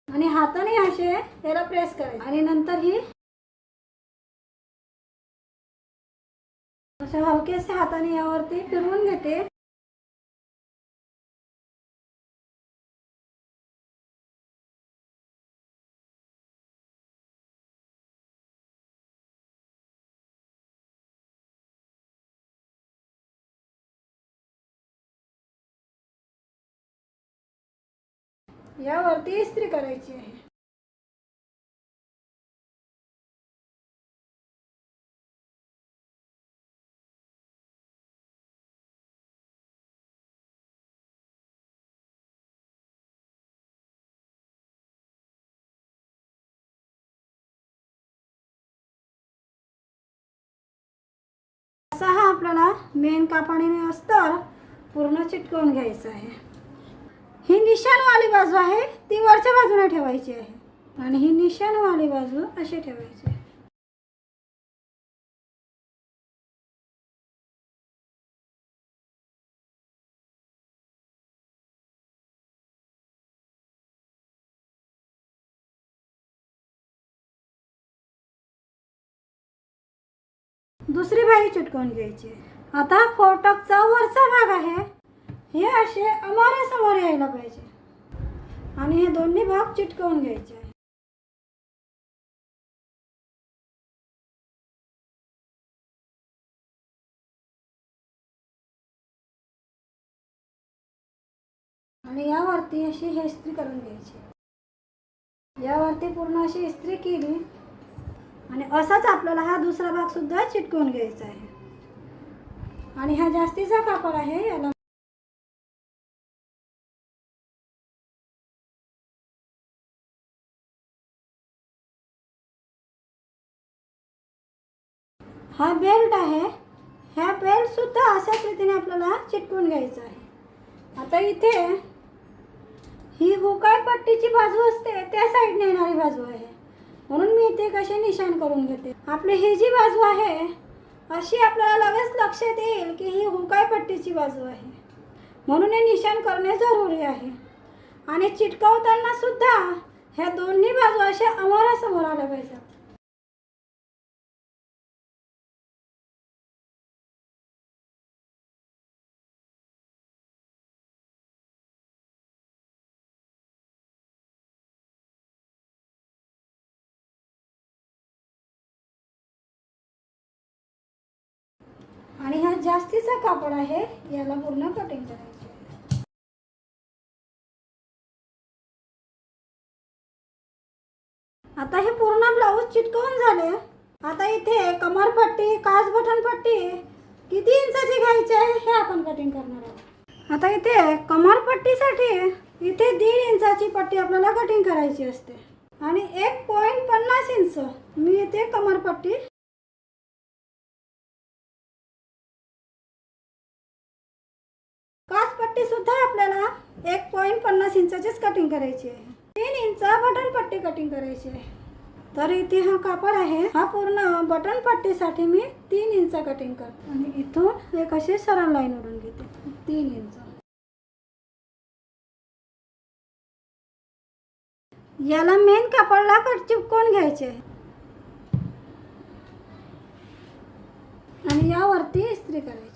आणि हाताने असे याला प्रेस करायचे आणि नंतर ही अशा हलकेसे हाताने यावरती फिरवून घेते. यावरती इस्त्री करायची आहे. असा हा आपल्याला मेन कापडाने अस्तर पूर्ण चिटकवून घ्यायचं आहे. ही निशाणवाली बाजू आहे ती वरच्या बाजूने ठेवायची आहे आणि ही निशाणवाली बाजू अशी ठेवायची आहे. दुसरी बाही चिटकवून घ्यायची आहे. आता फोटकचा वरचा भाग आहे हे असे समोर यायला पाहिजे आणि हे दोन्ही भाग चिटकवून घ्यायचे आहे. आणि यावरती अशी हे इस्त्री करून घ्यायची. यावरती पूर्ण अशी इस्त्री केली आणि असाच आपल्याला हा दुसरा भाग सुद्धा चिटकवून घ्यायचा आहे. आणि हा जास्तीचा कापड आहे याला हा बेल्ट आहे. ह्या बेल्ट सुद्धा अशाच रीतीने आपल्याला चिटकवून घ्यायचा आहे. आता इथे ही हुकाय पट्टीची बाजू असते त्या साईडने येणारी बाजू आहे म्हणून मी इथे कसे निशाण करून घेते. आपली ही जी बाजू आहे अशी आपल्याला लगेच लक्षात येईल की ही हुकाय पट्टीची बाजू आहे म्हणून हे निशाण करणे जरुरी आहे. आणि चिटकवताना सुद्धा ह्या दोन्ही बाजू अशा समोर आल्या पाहिजेत. आणि हा जास्तीचा कापड आहे याला पूर्ण कटिंग करायचे. आता हे पूर्ण ब्लाऊज चिटकवून झाले. आता इथे कमरपट्टी काज बटन पट्टी किती इंचाची घ्यायची आहे हे आपण कटिंग करणार आहोत. आता इथे कमरपट्टीसाठी इथे 1.5 इंचाची पट्टी आपल्याला कटिंग करायची असते आणि 1.50 इंच मी इथे कमरपट्टी. काचपट्टी सुद्धा आपल्याला 1.50 इंचाचीच कटिंग करायची आहे. 3 इंच बटन पट्टी कटिंग करायची आहे. तर इथे हा कापड आहे हा पूर्ण बटन पट्टीसाठी मी 3 इंच कटिंग करते आणि इथून एक अशी सरळ लाईन ओढून घेते 3 इंच. याला मेन कापडला कट चिपकवून घ्यायचे आहे आणि यावरती इस्त्री करायची.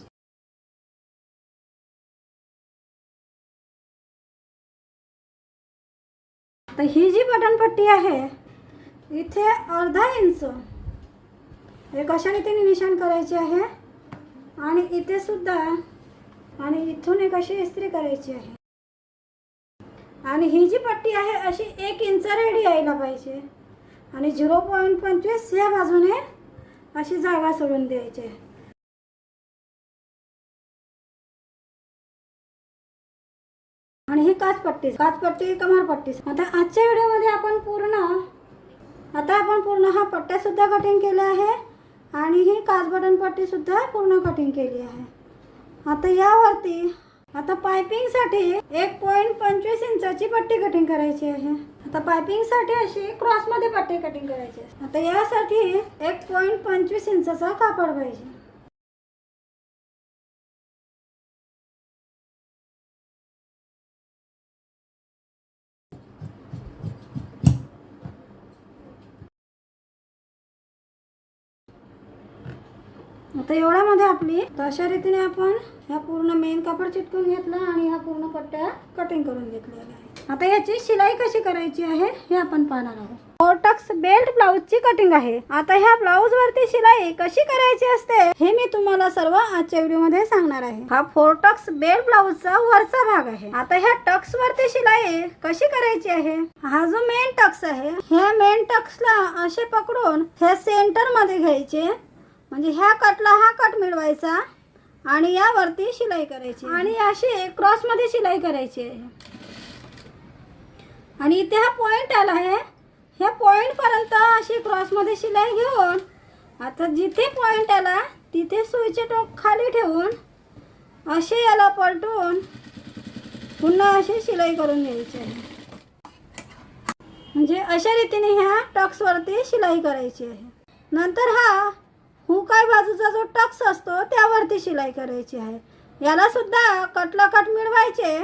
तर ही जी बटन पट्टी आहे इथे 1/2 इंच एक अशा रीतीने निशाण करायचे आहे आणि इथे सुद्धा आणि इथून एक अशी इस्त्री करायची आहे. आणि ही जी पट्टी आहे अशी 1 इंच रेडी यायला पाहिजे आणि 0.25 या बाजूने अशी जागा सोडून द्यायची आहे. आणि ही काचपट्टी कमरपट्टी. आता आजच्या व्हिडिओमध्ये आपण पूर्ण हा पट्ट्या सुद्धा कटिंग केला आहे आणि ही काच बटन पट्टी सुद्धा पूर्ण कटिंग केली आहे. आता यावरती आता पायपिंगसाठी 1.25 इंचाची पट्टी कटिंग करायची आहे. आता पायपिंगसाठी अशी क्रॉसमध्ये पट्टी कटिंग करायची आहे. आता यासाठी 1.25 इंचाचा कापड पाहिजे. आता एवढ्यामध्ये आपली अशा रीतीने आपण ह्या पूर्ण मेन कापड चिटकून घेतलं आणि ह्या पूर्ण पट्ट्या कटिंग करून घेतलेल्या आहे. आता याची शिलाई कशी करायची आहे हे आपण पाहणार आहोत. फोरटक्स बेल्ट ब्लाउजची कटिंग आहे. आता ह्या ब्लाउज वरती शिलाई कशी करायची असते हे मी तुम्हाला सर्व आजच्या व्हिडिओमध्ये सांगणार आहे. हा फोरटक्स बेल्ट ब्लाउजचा वरचा भाग आहे. आता ह्या टक्स वरती शिलाई कशी करायची आहे. हा जो मेन टक्स आहे ह्या मेन टक्सला असे पकडून ह्या सेंटर मध्ये घ्यायचे, म्हणजे ह्या कटला हा कट मिळवायचा आणि यावरती शिलाई करायची आणि अशी क्रॉस मध्ये शिलाई करायची आहे. आणि इथे हा पॉइंट आला आहे, ह्या पॉइंट पर्यंत अशी क्रॉस मध्ये शिलाई घेऊन आता जिथे पॉइंट आला तिथे सुईचे टोक खाली ठेवून असे याला पलटून पुन्हा अशी शिलाई करून घ्यायची आहे. म्हणजे अशा रीतीने ह्या टक्स वरती शिलाई करायची आहे. नंतर हा हुकाय बाजूचा जो टक्स असतो त्यावरती शिलाई करायची आहे. याला सुद्धा कटला कट मिळवायचे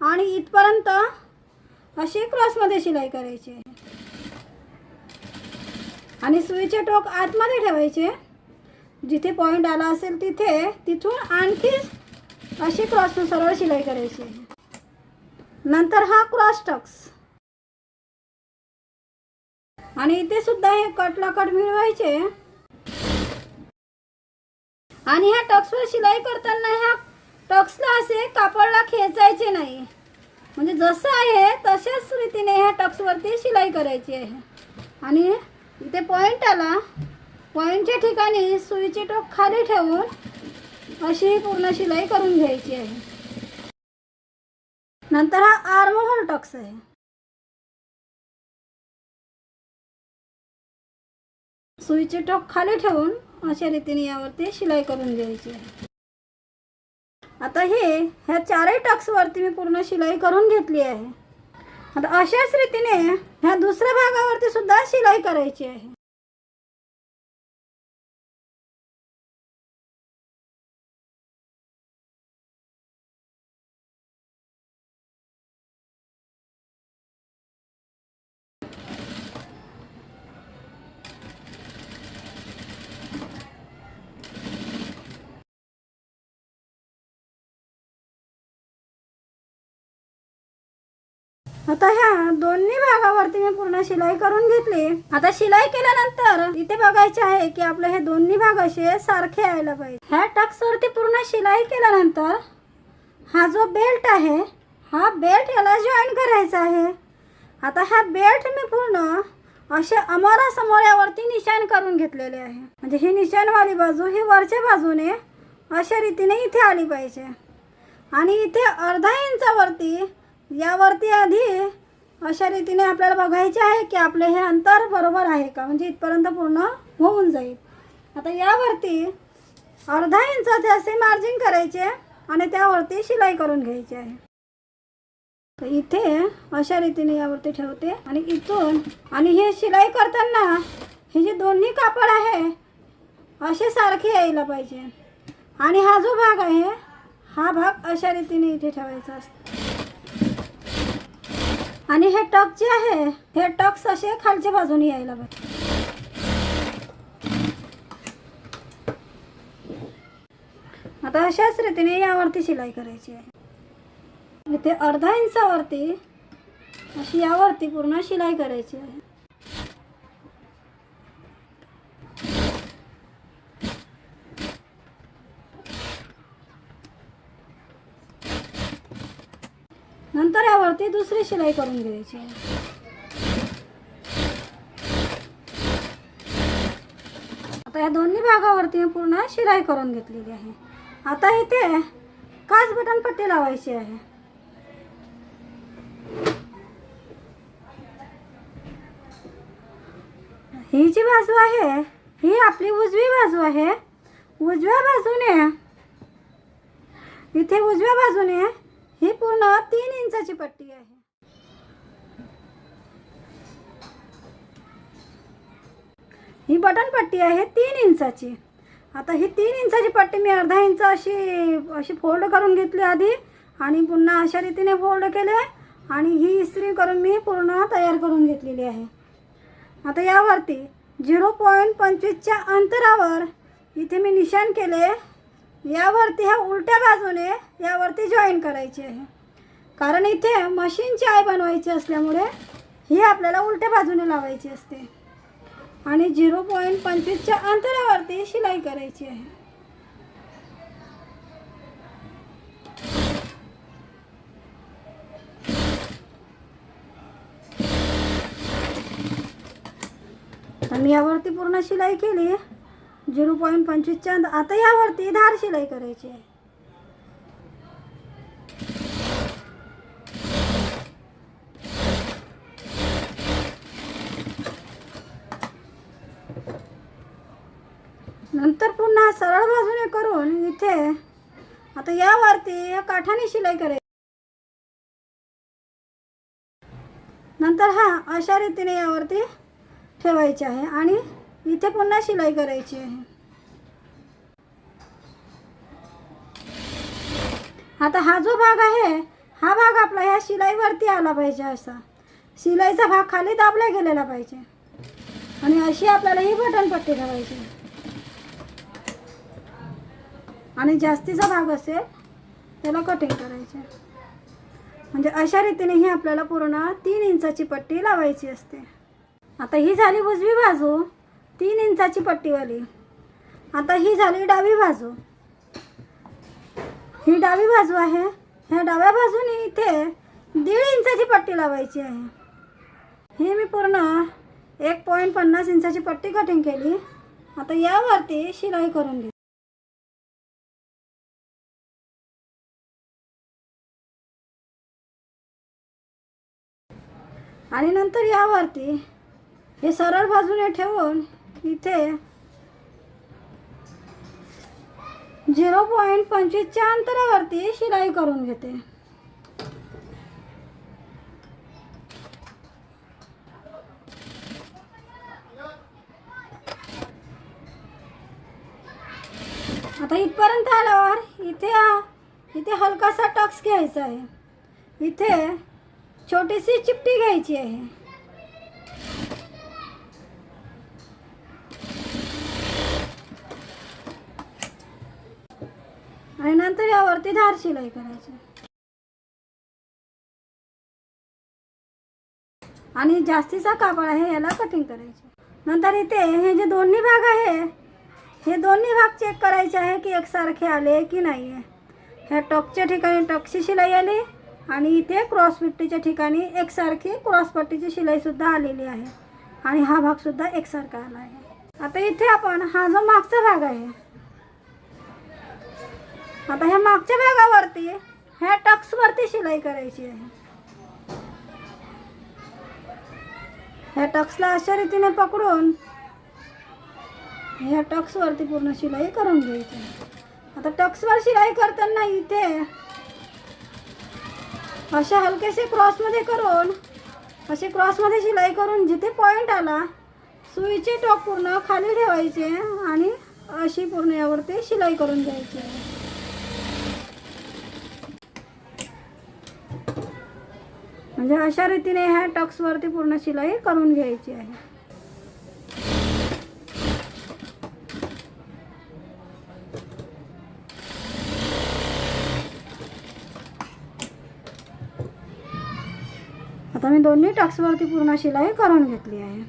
आणि इथपर्यंत अशी क्रॉसमध्ये शिलाई करायची आहे. आणि सुईचे टोक आतमध्ये ठेवायचे, जिथे पॉइंट आला असेल तिथे, तिथून आणखी अशी क्रॉस सरळ शिलाई करायची आहे. नंतर हा क्रॉस टक्स आणि इथे सुद्धा हे कटला कट मिळवायचे आणि ह्या टक्सवर शिलाई करताना ह्या टक्सला असे कापडला खेचायचे नाही, म्हणजे जसं आहे तशाच रीतीने ह्या टक्सवरती शिलाई करायची आहे. आणि इथे पॉइंट आला, पॉइंटच्या ठिकाणी सुईचे टोक खाली ठेवून अशी पूर्ण शिलाई करून घ्यायची आहे. नंतर हा आर्म होल टक्स आहे. सुईचे टोक खाली ठेवून अशा रीतीने यावरती शिलाई करून घ्यायची आहे. आता ह्या चारही टक्स वरती मी पूर्ण शिलाई करून घेतली आहे. आता अशाच रीतीने ह्या दुसऱ्या भागावरती सुद्धा शिलाई करायची आहे. आता ह्या दोन्ही भागावरती मी पूर्ण शिलाई करून घेतली. आता शिलाई केल्यानंतर इथे बघायचे आहे की आपले हे दोन्ही भाग असे सारखे यायला पाहिजे. ह्या टक्स वरती पूर्ण शिलाई केल्यानंतर हा जो बेल्ट आहे हा बेल्ट याला जॉईन करायचा आहे. आता हा बेल्ट मी पूर्ण असे अमोरा समोर यावरती निशाण करून घेतलेले आहे. म्हणजे ही निशाणवाली बाजू ही वरच्या बाजूने अशा रीतीने इथे आली पाहिजे. आणि इथे अर्धा इंचावरती यावरती आधी अशा रीतीने आपल्याला बघायचे आहे की आपले हे अंतर बरोबर आहे का, म्हणजे इथपर्यंत पूर्ण होऊन जाईल. आता यावरती अर्धा इंचाचे असे मार्जिन करायचे आणि त्यावरती शिलाई करून घ्यायची आहे. तर इथे अशा रीतीने यावरती ठेवते आणि इथून आणि हे शिलाई करताना हे जे दोन्ही कापड आहे असे सारखे यायला पाहिजे. आणि हा जो भाग आहे हा भाग अशा रीतीने इथे ठेवायचा असतो. आणि हे टक जे आहे हे टक्स असे खालच्या बाजूने यायला पाहिजे. आता अशाच रीतीने यावरती शिलाई करायची आहे. इथे अर्धा इंचावरती अशी यावरती पूर्ण शिलाई करायची आहे. नंतर यावरती दुसरी शिलाई करून घ्यायची आहे. आता या दोन्ही भागावरती पूर्ण शिलाई करून घेतलेली आहे. आता इथे काच बटन पट्टी लावायची आहे. ही जी बाजू आहे ही आपली उजवी बाजू आहे. उजव्या बाजूने इथे उजव्या बाजूने ही पूर्ण 3 इंचाची पट्टी आहे. ही बटन पट्टी आहे 3 इंचाची. आता ही 3 इंचाची पट्टी मी अर्धा इंच अशी फोल्ड करून घेतली आधी आणि पुन्हा अशा रीतीने फोल्ड केले आणि ही इस्त्री करून मी पूर्ण तयार करून घेतलेली आहे. आता यावरती 0.25च्या अंतरावर इथे मी निशाण केले. यावरती ह्या उलट्या बाजूने यावरती जॉईन करायची आहे, कारण इथे मशीनची आय बनवायची असल्यामुळे ही आपल्याला उलट्या बाजूने लावायची असते आणि 0.25च्या अंतरावरती शिलाई करायची आहे. आणि यावरती पूर्ण शिलाई केली 0.25च्या. आता यावरती धार शिलाई करायची आहे. नंतर पुन्हा सरळ बाजूने करून इथे आता यावरती या काठाने शिलाई करायची. नंतर हा अशा रीतीने यावरती ठेवायचे आहे आणि इथे पुन्हा शिलाई करायची आहे. आता हा जो भाग आहे हा भाग आपला ह्या शिलाईवरती आला पाहिजे. असा शिलाईचा भाग खाली दाबला गेलेला पाहिजे आणि अशी आपल्याला ही बटन पट्टी ठेवायची आणि जास्तीचा भाग असेल त्याला कटिंग करायचे. म्हणजे अशा रीतीने ही आपल्याला पूर्ण 3 इंचाची पट्टी लावायची असते. आता ही झाली उजवी बाजू 3 इंचाची पट्टीवाली. आता ही झाली डावी बाजू. ही डावी बाजू आहे. ह्या डाव्या बाजूने इथे 1.5 इंचाची पट्टी लावायची आहे. ही मी पूर्ण 1.50 इंचाची पट्टी कटिंग केली. आता यावरती शिलाई करून घेऊ. आणि नंतर यावरती हे सरळ बाजूने ठेवून इथे 0.25च्या अंतरावरती शिलाई करून घेते. आता इथपर्यंत आल्यावर इथे हलकासा टक्स घ्यायचा आहे. इथे छोटीशी चिपटी घ्यायची आहे. आणि नंतर यावरती धार शिलाई करायची आणि जास्तीचा कापड आहे याला कटिंग करायचे. नंतर इथे हे जे दोन्ही भाग आहे हे दोन्ही भाग चेक करायचे आहे की एकसारखे आले की नाही आहे. ह्या टक्सच्या ठिकाणी टक्सची शिलाई आली आणि इथे क्रॉस पट्टीच्या ठिकाणी एकसारखी क्रॉस पट्टीची शिलाईसुद्धा आलेली आहे आणि हा भागसुद्धा एकसारखा आला आहे. आता इथे आपण हा जो मागचा भाग आहे, आता ह्या मागच्या भागावरती ह्या टक्सवरती शिलाई करायची आहे. ह्या टक्सला अशा रीतीने पकडून ह्या टक्सवरती पूर्ण शिलाई करून घ्यायची. आता टक्सवर शिलाई करताना इथे अशा हलकेसे क्रॉसमध्ये करून असे क्रॉसमध्ये शिलाई करून जिथे पॉईंट आला सुईचे टोक पूर्ण खाली ठेवायचे आणि अशी पूर्ण यावरती शिलाई करून घ्यायची. म्हणजे अशा रीतीने ह्या टक्सवरती पूर्ण शिलाई करून घ्यायची आहे. आता मी दोन्ही टक्सवरती पूर्ण शिलाई करून घेतली आहे.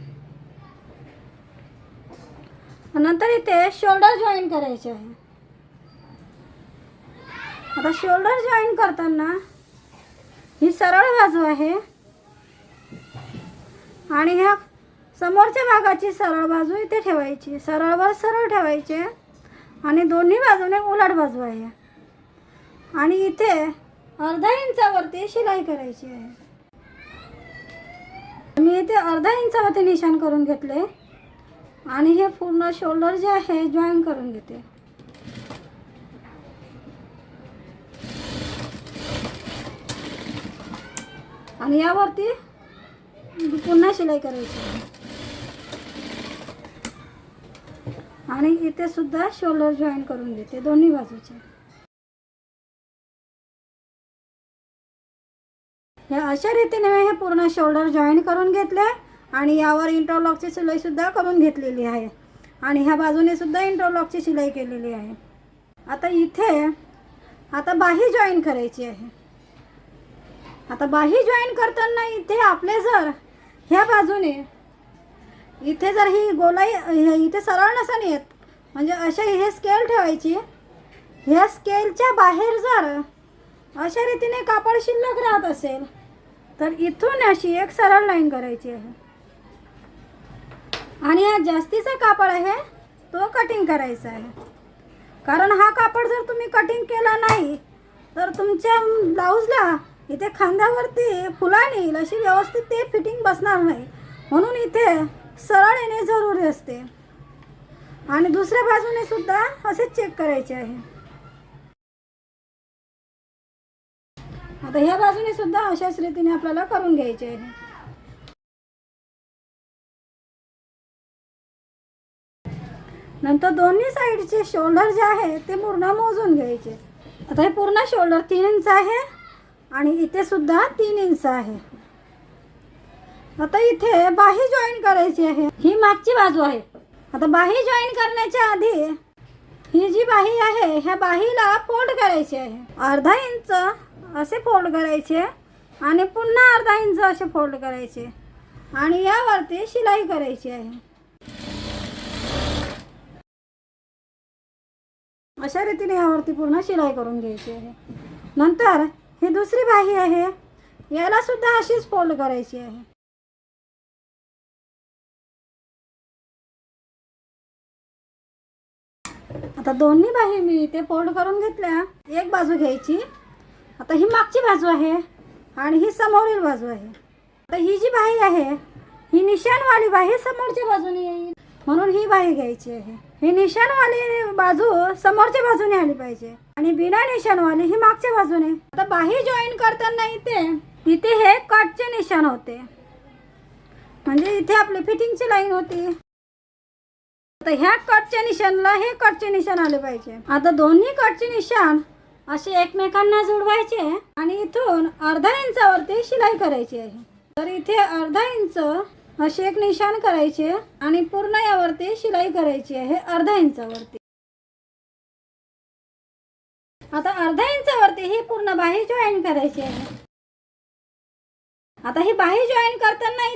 नंतर इथे शोल्डर जॉईन करायचे आहे. आता शोल्डर जॉईन करताना ही सरळ बाजू आहे आणि ह्या समोरच्या भागाची सरळ बाजू इथे ठेवायची. सरळवर सरळ ठेवायचे आणि दोन्ही बाजूने उलट बाजू आहे आणि इथे अर्धा इंचावरती शिलाई करायची आहे. मी इथे अर्धा इंचावरती निशाण करून घेतले आणि हे पूर्ण शोल्डर जे आहे जॉईन करून घेते. आणि यावरती पुन्हा शिलाई करायची आणि इथे सुद्धा शोल्डर जॉईन करून घेते दोन्ही बाजूचे. हे अशा रीतीने मी हे पूर्ण शोल्डर जॉईन करून घेतले आणि यावर इंटरलॉकची शिलाई सुद्धा करून घेतलेली आहे आणि ह्या बाजूने सुद्धा इंटरलॉकची शिलाई केलेली आहे. आता इथे बाही जॉईन करायची आहे. आता बाही जॉईन करताना इथे आपले जर ह्या बाजूने इथे जर ही गोलाई इथे सरळ नसेल येत, म्हणजे अशा हे स्केल ठेवायची. ह्या स्केलच्या बाहेर जर अशा रीतीने कापड शिल्लक राहत असेल तर इथून अशी एक सरळ लाईन करायची आहे आणि हा जास्तीचा कापड आहे तो कटिंग करायचा आहे. कारण हा कापड जर तुम्ही कटिंग केला नाही तर तुमच्या ब्लाऊजला इथे खांद्यावरती फुलांनी येईल, अशी व्यवस्थित ते फिटिंग बसणार नाही. म्हणून इथे सरळ येणे जरुरी असते आणि दुसऱ्या बाजूने सुद्धा असे चेक करायचे आहे. आता ह्या बाजूने सुद्धा अशाच रीतीने आपल्याला करून घ्यायचे आहे. नंतर दोन्ही साईडचे शोल्डर जे आहे ते पूर्ण मोजून घ्यायचे. आता हे पूर्ण शोल्डर 3 इंच आहे आणि इथे सुद्धा 3 इंच आहे. आता इथे बाही जॉईन करायची आहे. ही मागची बाजू आहे. आता बाही जॉईन करण्याच्या आधी ही जी बाही आहे ह्या बाहीला फोल्ड करायची आहे. अर्धा इंच असे फोल्ड करायचे आणि पुन्हा अर्धा इंच असे फोल्ड करायचे आणि यावरती शिलाई करायची आहे. अशा रीतीने यावरती पूर्ण शिलाई करून घ्यायची आहे. नंतर ही दुसरी बाही आहे, याला सुद्धा अशीच फोल्ड करायची आहे. आता दोन्ही बाही मी इथे फोल्ड करून घेतल्या. एक बाजू घ्यायची. आता ही मागची बाजू आहे आणि ही समोरील बाजू आहे. आता ही जी बाही आहे ही निशाणवाली बाही समोरच्या बाजूने येईल, म्हणून ही बाही घ्यायची आहे. ही निशाणवाली बाजू समोरच्या बाजूने आली पाहिजे आणि बिना निशाणवाली ही मागच्या बाजूने. आता बाही जॉईन करताना इथे हे कटचे निशाण होते, म्हणजे इथे आपली फिटिंगची लाईन होती. आता ह्या कटच्या निशाणला हे कटचे निशाण आले पाहिजे. आता दोन्ही कटचे निशाण असे एकमेकांना जुळवायचे आणि इथून अर्धा इंचावरती शिलाई करायची आहे. तर इथे अर्धा इंच असे एक निशाण करायचे आणि पूर्ण यावरती शिलाई करायची आहे अर्धा इंचावरती. आता अर्धा इंचावरती ही पूर्ण बाही जॉईन करायची आहे. आता ही बाही जॉईन करताना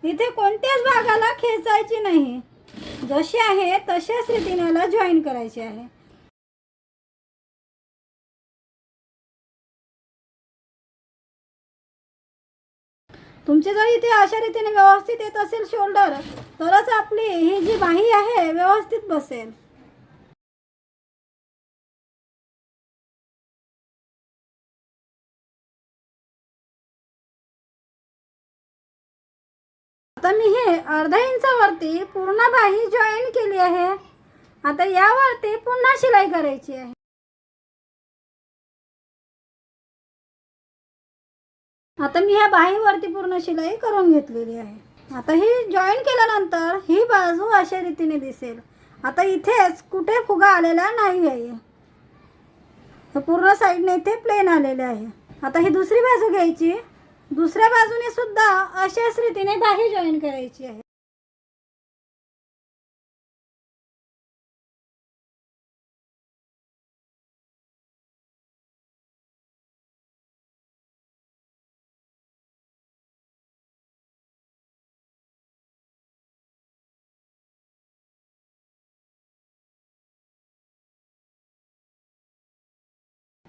इथे कोणत्याच भागाला खेचायची नाही, जशी आहे तशाच रीतीने जॉईन करायची आहे. तुमचे जर इथे अशा रीतीने व्यवस्थित येत असेल शोल्डर, तरच आपली ही जी बाही आहे व्यवस्थित बसेल. आता मी हे अर्धा इंचावरती पूर्ण बाही जॉईन केली आहे. आता यावरती पुन्हा शिलाई करायची आहे. आता मी ह्या बाहीवरती पूर्ण शिलाई करून घेतलेली आहे. आता ही जॉईन केल्यानंतर ही बाजू अशा रीतीने दिसेल. आता इथेच कुठे फुगा आलेला नाही आहे, पूर्ण साईडने इथे प्लेन आलेले आहे. आता ही दुसरी बाजू घ्यायची. दुसऱ्या बाजूने सुद्धा अशाच रीतीने बाही जॉईन करायची आहे.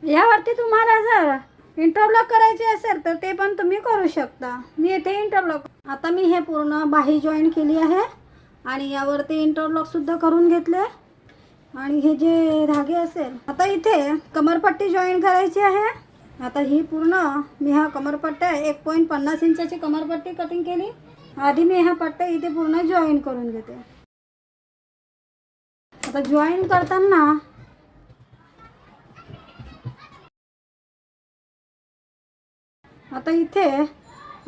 यावरती तुम्हाला जर इंटरलॉक करायचे असेल तर ते पण तुम्ही करू शकता. मी इथे इंटरलॉक, आता मी हे पूर्ण बाही जॉईन केली आहे आणि यावरती इंटरलॉक सुद्धा करून घेतले. आणि हे जे धागे असेल, आता इथे कमरपट्टी जॉईन करायची आहे. आता ही पूर्ण मी हा कमरपट्ट्या 1.50 इंचाची कमरपट्टी कटिंग केली. आधी मी हा पट्टा इथे पूर्ण जॉईन करून घेते. आता जॉईन करताना आता इथे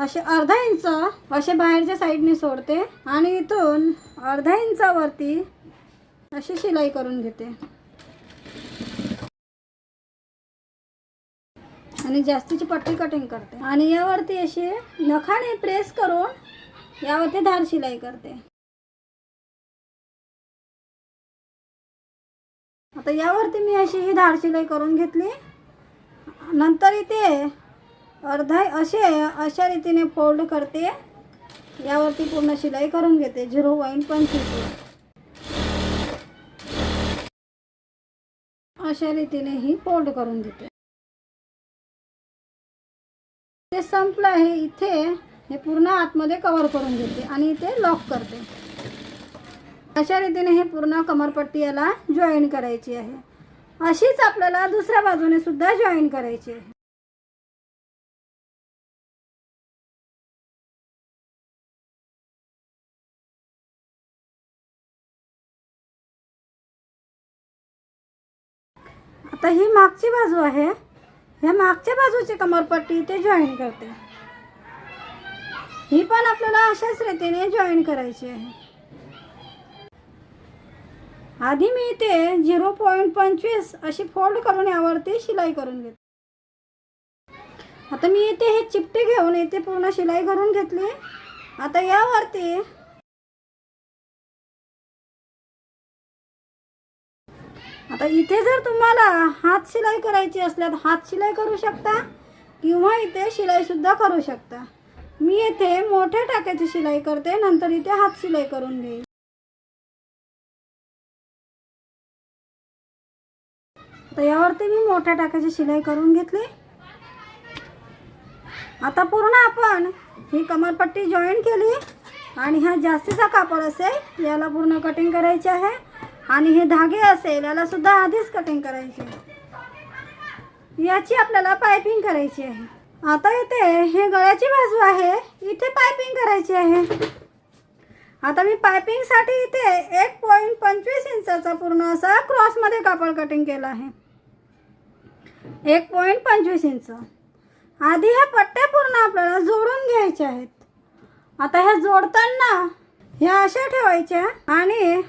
असे अर्धा इंच असे बाहेरच्या साईडने सोडते आणि इथून अर्धा इंचावरती अशी शिलाई करून घेते आणि जास्तीची पट्टी कटिंग करते आणि यावरती अशी नखाने प्रेस करून यावरती धार शिलाई करते. आता यावरती मी अशी ही धार शिलाई करून घेतली. नंतर इथे अर्धा अशा रीतीने फोल्ड करते. यावरती पूर्ण शिलाई करून घेते 0.25 अशा रीतीने ही फोल्ड करून घेते. ते संपलं आहे. इथे हे पूर्ण आतमध्ये कव्हर करून घेते आणि इथे लॉक करते. अशा रीतीने हे पूर्ण कमरपट्टी याला जॉईन करायची आहे. अशीच आपल्याला दुसऱ्या बाजूने सुद्धा जॉईन करायची आहे. आता ही मागची बाजू आहे. ह्या मागच्या बाजूची कमरपट्टी इथे जॉईन करते. ही पण आपल्याला अशाच रीतीने जॉईन करायची आहे. आधी मी इथे 0.25 अशी फोल्ड करून यावरती शिलाई करून घेते. आता मी इथे हे चिपटे घेऊन इथे पूर्ण शिलाई करून घेतली. आता यावरती आता इथे जर तुम्हाला हात शिलाई करायची असल्यास हात शिलाई करू शकता किंवा इथे शिलाई सुद्धा करू शकता. मी इथे मोठ्या टाक्याची शिलाई करते, नंतर इथे हात शिलाई करून घेईन. तर यावरती मी मोठ्या टाक्याची शिलाई करून घेतली. आता पूर्ण आपण ही कमरपट्टी जॉईन केली आणि हा जास्तीचा कापड असेल याला पूर्ण कटिंग करायचे आहे आणि हे धागे असेल याला सुद्धा आधीच कटिंग करायचे. याची आपल्याला पाइपिंग करायची आहे. आता इथे हे गळ्याची बाजू आहे, इथे पाइपिंग करायची आहे. आता मी पाइपिंगसाठी इथे 1.25 इंचाचा पूर्ण असा क्रॉसमध्ये कापड कटिंग केला आहे. 1.25 इंच. आधी ह्या पट्ट्या पूर्ण आपल्याला जोडून घ्यायच्या आहेत. आता ह्या जोडताना ह्या अशा ठेवायच्या आणि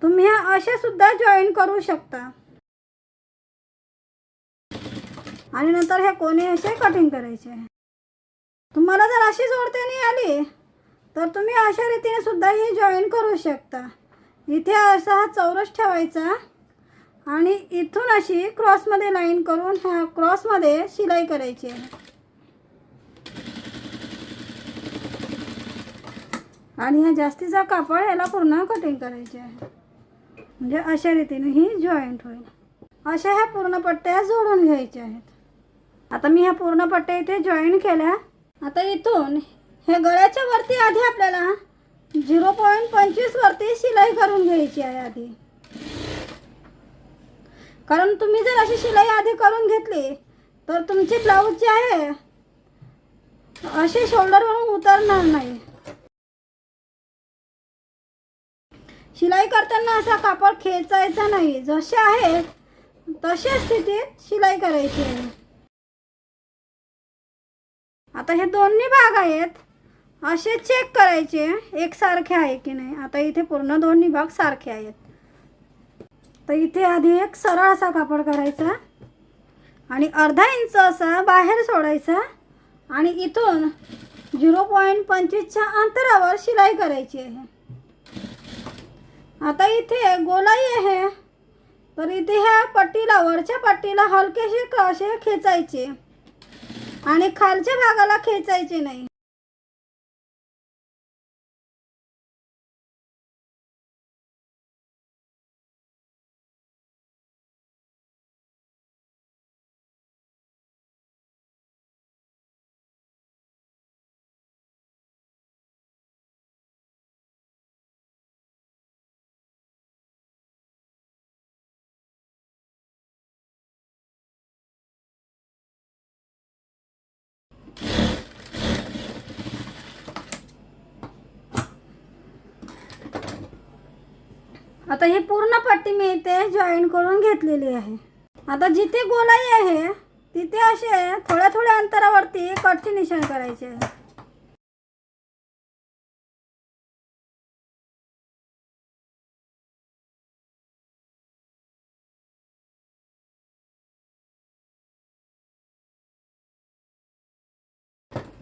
तुम्ही ह्या अशा सुद्धा जॉईन करू शकता आणि नंतर हे कोणी असे कटिंग करायचे. तुम्हाला जर अशी जोडता नाही आली तर तुम्ही अशा रीतीने सुद्धा हे जॉईन करू शकता. इथे असा हा चौरस ठेवायचा आणि इथून अशी क्रॉसमध्ये लाईन करून ह्या क्रॉसमध्ये शिलाई करायची आहे आणि ह्या जास्तीचा कापड याला पूर्ण कटिंग करायचे आहे. म्हणजे अशा रीतीने ही जॉईंट होईल. अशा ह्या पूर्ण पट्ट्या जोडून घ्यायच्या आहेत. आता मी ह्या पूर्ण पट्ट्या इथे जॉईन केल्या. आता इथून हे गळ्याच्या वरती आधी आपल्याला 0.25 वरती शिलाई करून घ्यायची आहे आधी. कारण तुम्ही जर अशी शिलाई आधी करून घेतली तर तुमचे ब्लाऊज जे आहे असे शोल्डरवरून उतरणार नाही. शिलाई करताना असा कापड खेचायचा नाही. जसे आहेत तशा स्थितीत शिलाई करायची आहे. आता हे दोन्ही भाग आहेत असे चेक करायचे एकसारखे आहे की नाही. आता इथे पूर्ण दोन्ही भाग सारखे आहेत. तर इथे आधी एक सरळ असा कापड करायचा आणि अर्धा इंच असा बाहेर सोडायचा आणि इथून 0.25च्या अंतरावर शिलाई करायची आहे. आता इथे गोलाई आहे तर इथे ह्या पट्टीला वरच्या पट्टीला हलकेसे असे खेचायचे आणि खालच्या भागाला खेचायचे नाही. आता ही पूर्ण पट्टी मी इथे जॉईन करून घेतलेली आहे. आता जिथे गोलाई आहे तिथे असे थोड्या थोड्या अंतरावरती कटचे निशाण करायचे आहे.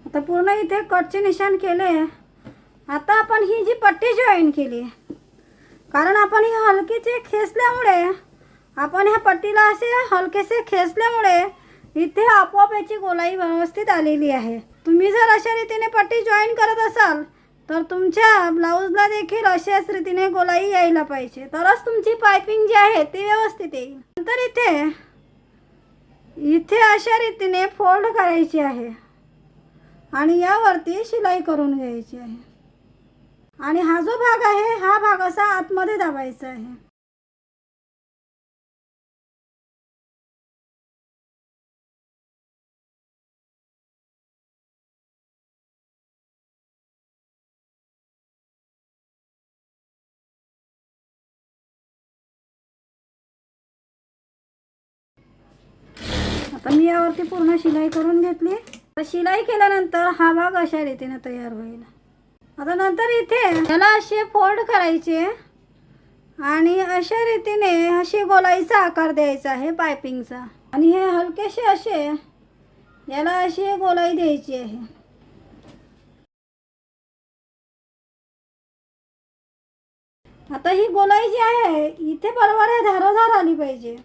आता पूर्ण इथे कटचे निशाण केले. आता आपण ही जी पट्टी जॉईन केली, कारण आपण ही हलकीचे खेचल्यामुळे, आपण ह्या पट्टीला असे हलकेसे खेचल्यामुळे इथे आपोआप याची गोलाई व्यवस्थित आलेली आहे. तुम्ही जर अशा रीतीने पट्टी जॉईन करत असाल तर तुमच्या ब्लाऊजला देखील अशाच रीतीने गोलाई यायला पाहिजे, तरच तुमची पायपिंग जी आहे ती व्यवस्थित येईल. नंतर इथे अशा रीतीने फोल्ड करायची आहे आणि यावरती शिलाई करून घ्यायची आहे. आणि हा जो भाग आहे हा भाग असा आतमध्ये दाबायचा आहे. आता मी यावरती पूर्ण शिलाई करून घेतली. तर शिलाई केल्यानंतर हा भाग अशा रीतीने तयार होईल. आता नंतर इथे याला असे फोल्ड करायचे आणि अशा रीतीने अशी गोलाईचा आकार द्यायचा आहे पायपिंगचा. आणि हे हलकेसे असे याला अशी गोलाई द्यायची आहे. आता ही गोलाई जी आहे इथे बरोबर धारोधार आली पाहिजे.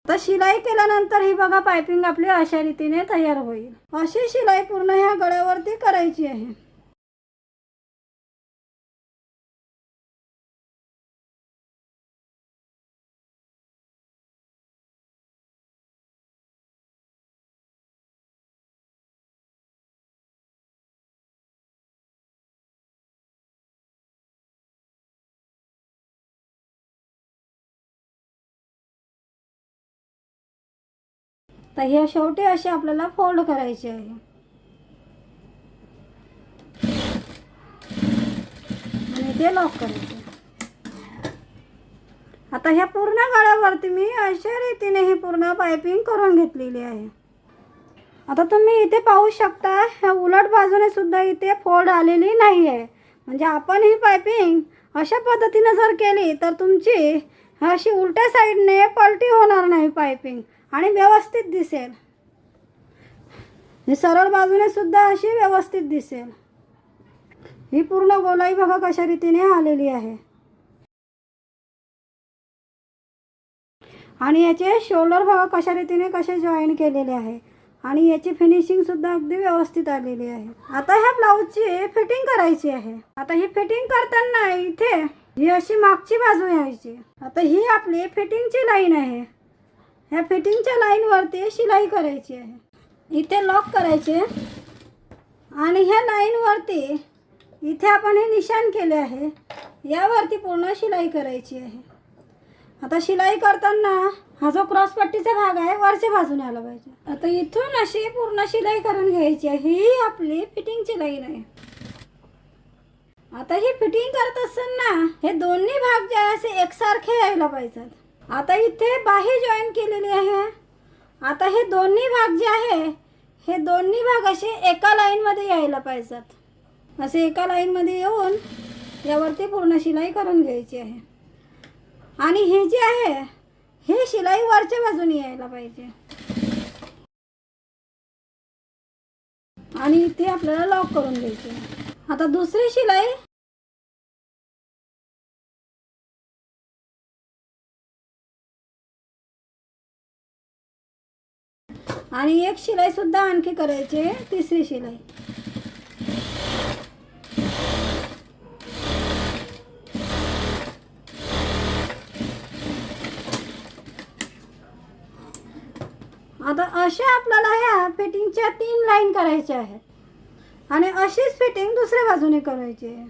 आता शिलाई केल्यानंतर ही बघा पायपिंग आपली अशा रीतीने तयार होईल. अशी शिलाई पूर्ण ह्या गळ्यावरती करायची आहे. तर हे शेवटी असे आपल्याला फोल्ड करायचे आहे आणि ते लॉक करायचे. आता ह्या पूर्ण गळ्यावरती मी अशा रीतीने ही पूर्ण पायपिंग करून घेतलेली आहे. आता तुम्ही इथे पाहू शकता ह्या उलट बाजूने सुद्धा इथे फोल्ड आलेली नाही आहे. म्हणजे आपण ही पायपिंग अशा पद्धतीने जर केली तर तुमची अशी उलट्या साईडने पलटी होणार नाही पायपिंग आणि व्यवस्थित दिसेल. ही सरळ बाजूने सुद्धा अशी व्यवस्थित दिसेल. ही पूर्ण गोलाई बघा कशा रीतीने आलेली आहे. आणि याचे शोल्डर बघा कशा रीतीने कसे जॉईन केलेले आहे आणि याची फिनिशिंग सुद्धा अगदी व्यवस्थित आलेली आहे. आता ह्या ब्लाऊजची फिटिंग करायची आहे. आता ही फिटिंग करताना इथे ही अशी मागची बाजू यायची. आता ही आपली फिटिंगची लाईन आहे. ह्या फिटिंगच्या लाईनवरती शिलाई करायची आहे. इथे लॉक करायचे आणि ह्या लाईनवरती इथे आपण हे निशाण केले आहे यावरती पूर्ण शिलाई करायची आहे. आता शिलाई करताना हा जो क्रॉस पट्टीचा भाग आहे वरच्या बाजूने आला पाहिजे. आता इथून अशी पूर्ण शिलाई करून घ्यायची आहे. ही आपली फिटिंगची लाईन आहे. आता ही फिटिंग करत असताना हे दोन्ही भाग जे आहे असे एकसारखे यायला पाहिजेत. आता इथे बाही जॉईन केलेली आहे. आता हे दोन्ही भाग जे आहे हे दोन्ही भाग असे एका लाईनमध्ये यायला पाहिजेत. असे एका लाईनमध्ये येऊन यावरती पूर्ण शिलाई करून घ्यायची आहे. आणि हे जे आहे हे शिलाई वरच्या बाजूने यायला पाहिजे. आणि इथे आपल्याला लॉक करून घ्यायची आहे. आता दुसरी शिलाई आणि एक शिलाई सुद्धा आणखी करायची, तिसरी शिलाई. आता अशा आपल्याला ह्या फिटिंगच्या 3 लाईन करायच्या आहेत आणि अशीच फिटिंग दुसऱ्या बाजूने करायची आहे.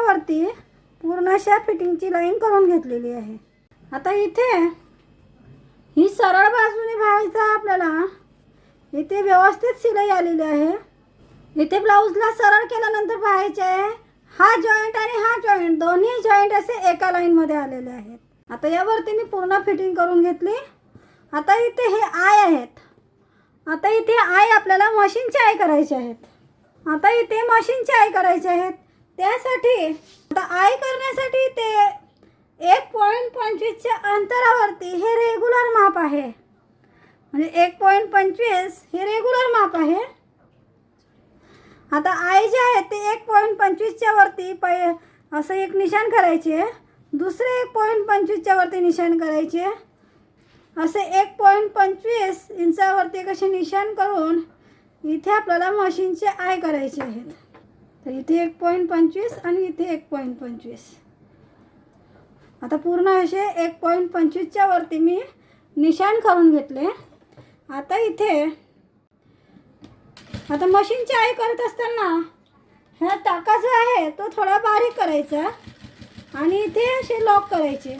वरती पूर्ण अशा फिटिंगची लाईन करून घेतलेली आहे. आता इथे ही सरळ बाजूने बाहायचा आपल्याला. इथे व्यवस्थित शिलाई आलेली आहे. इथे ब्लाऊजला सरळ केल्यानंतर पाहायचे आहे हा जॉईंट आणि हा जॉईंट दोन्ही जॉईंट असे एका लाईनमध्ये आलेले आहेत. आता यावरती मी पूर्ण फिटिंग करून घेतली. आता इथे हे आय आहेत. आता इथे आय आपल्याला मशीनचे आय करायचे आहेत. आता इथे मशीनचे आय करायचे आहेत. त्यासाठी आता आय करण्यासाठी ते 1.25च्या अंतरावरती हे रेग्युलर माप आहे. म्हणजे 1.25 हे रेग्युलर माप आहे. आता आय जे आहे ते 1.25च्या वरती असं एक निशाण करायचे. दुसरे 1.25च्या वरती निशाण करायचे. असे 1.25 इंचावरती कसे निशाण करून इथे आपल्याला मशीनचे आय करायचे आहेत. तर इथे 1.25 आणि इथे 1.25. आता पूर्ण असे 1.25च्या वरती मी निशाण करून घेतले. आता इथे आता मशीनची आय करत असताना ह्या टाका जो आहे तो थोडा बारीक करायचा आणि इथे असे लॉक करायचे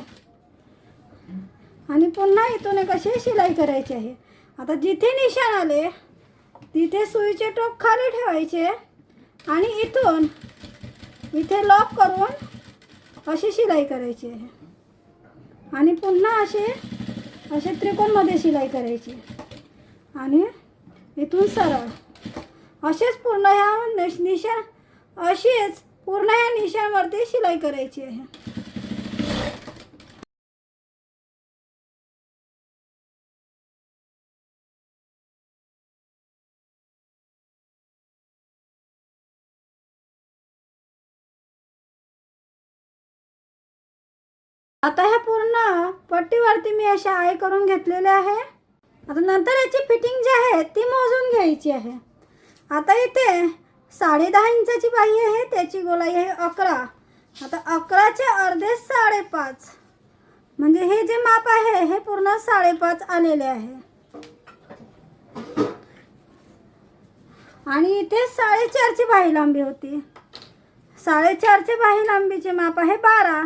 आणि पुन्हा इथून एक अशी शिलाई करायची आहे. आता जिथे निशाण आले तिथे सुईचे टोक खाली ठेवायचे आणि इथून इथे लॉक करून अशी शिलाई करायची आहे आणि पुन्हा असे त्रिकोणमध्ये शिलाई करायची आणि इथून सरळ असेच पूर्ण ह्या निशाण अशीच पूर्ण ह्या निशाणवरती शिलाई करायची आहे. आता ह्या पूर्ण पट्टीवरती मी अशा आय करून घेतलेल्या आहे. आता नंतर याची फिटिंग जी आहे ती मोजून घ्यायची आहे. आता इथे 10.5 इंचाची बाही आहे. त्याची गोलाई आहे 11. आता 11चे अर्धे 5.5 म्हणजे हे जे माप आहे हे पूर्ण 5.5 आलेले आहे. आणि इथे 4.5ची बाही लांबी होती. 4.5चे बाही लांबीचे माप आहे 12.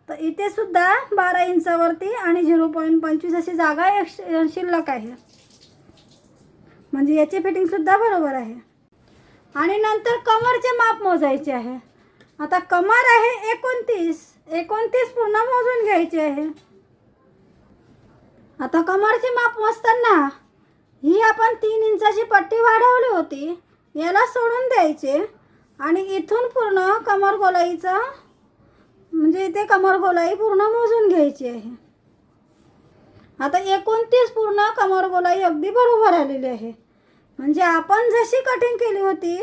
तर इथे सुद्धा 12 इंचावरती आणि 0.25 अशी जागा शिल्लक आहे. म्हणजे याची फिटिंग सुद्धा बरोबर आहे. आणि नंतर कमरचे माप मोजायचे आहे. आता कमर आहे 29 पूर्ण मोजून घ्यायचे आहे. आता कमरचे माप मोजताना ही आपण 3 इंचाची पट्टी वाढवली होती याला सोडून द्यायचे आणि इथून पूर्ण कमर गोलाईचा म्हणजे इथे कमर गोलाई पूर्ण मोजून घ्यायची आहे. आता 29 पूर्ण कमर गोलाई अगदी बरोबर आलेली आहे. म्हणजे आपण जशी कटिंग केली होती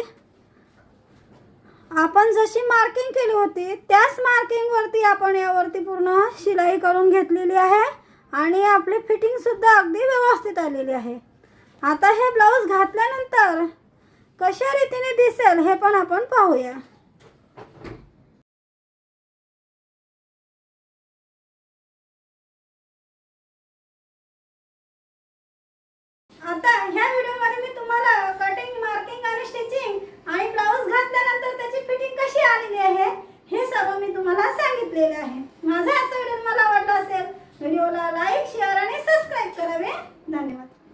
आपण जशी मार्किंग केली होती त्याच मार्किंगवरती आपण यावरती पूर्ण शिलाई करून घेतलेली आहे आणि आपली फिटिंग सुद्धा अगदी व्यवस्थित आलेली आहे. आता हे ब्लाऊज घातल्यानंतर कशा रीतीने दिसेल हे पण आपण पाहूया. आता ह्या व्हिडिओमध्ये मी तुम्हाला कटिंग, मार्किंग आणि स्टिचिंग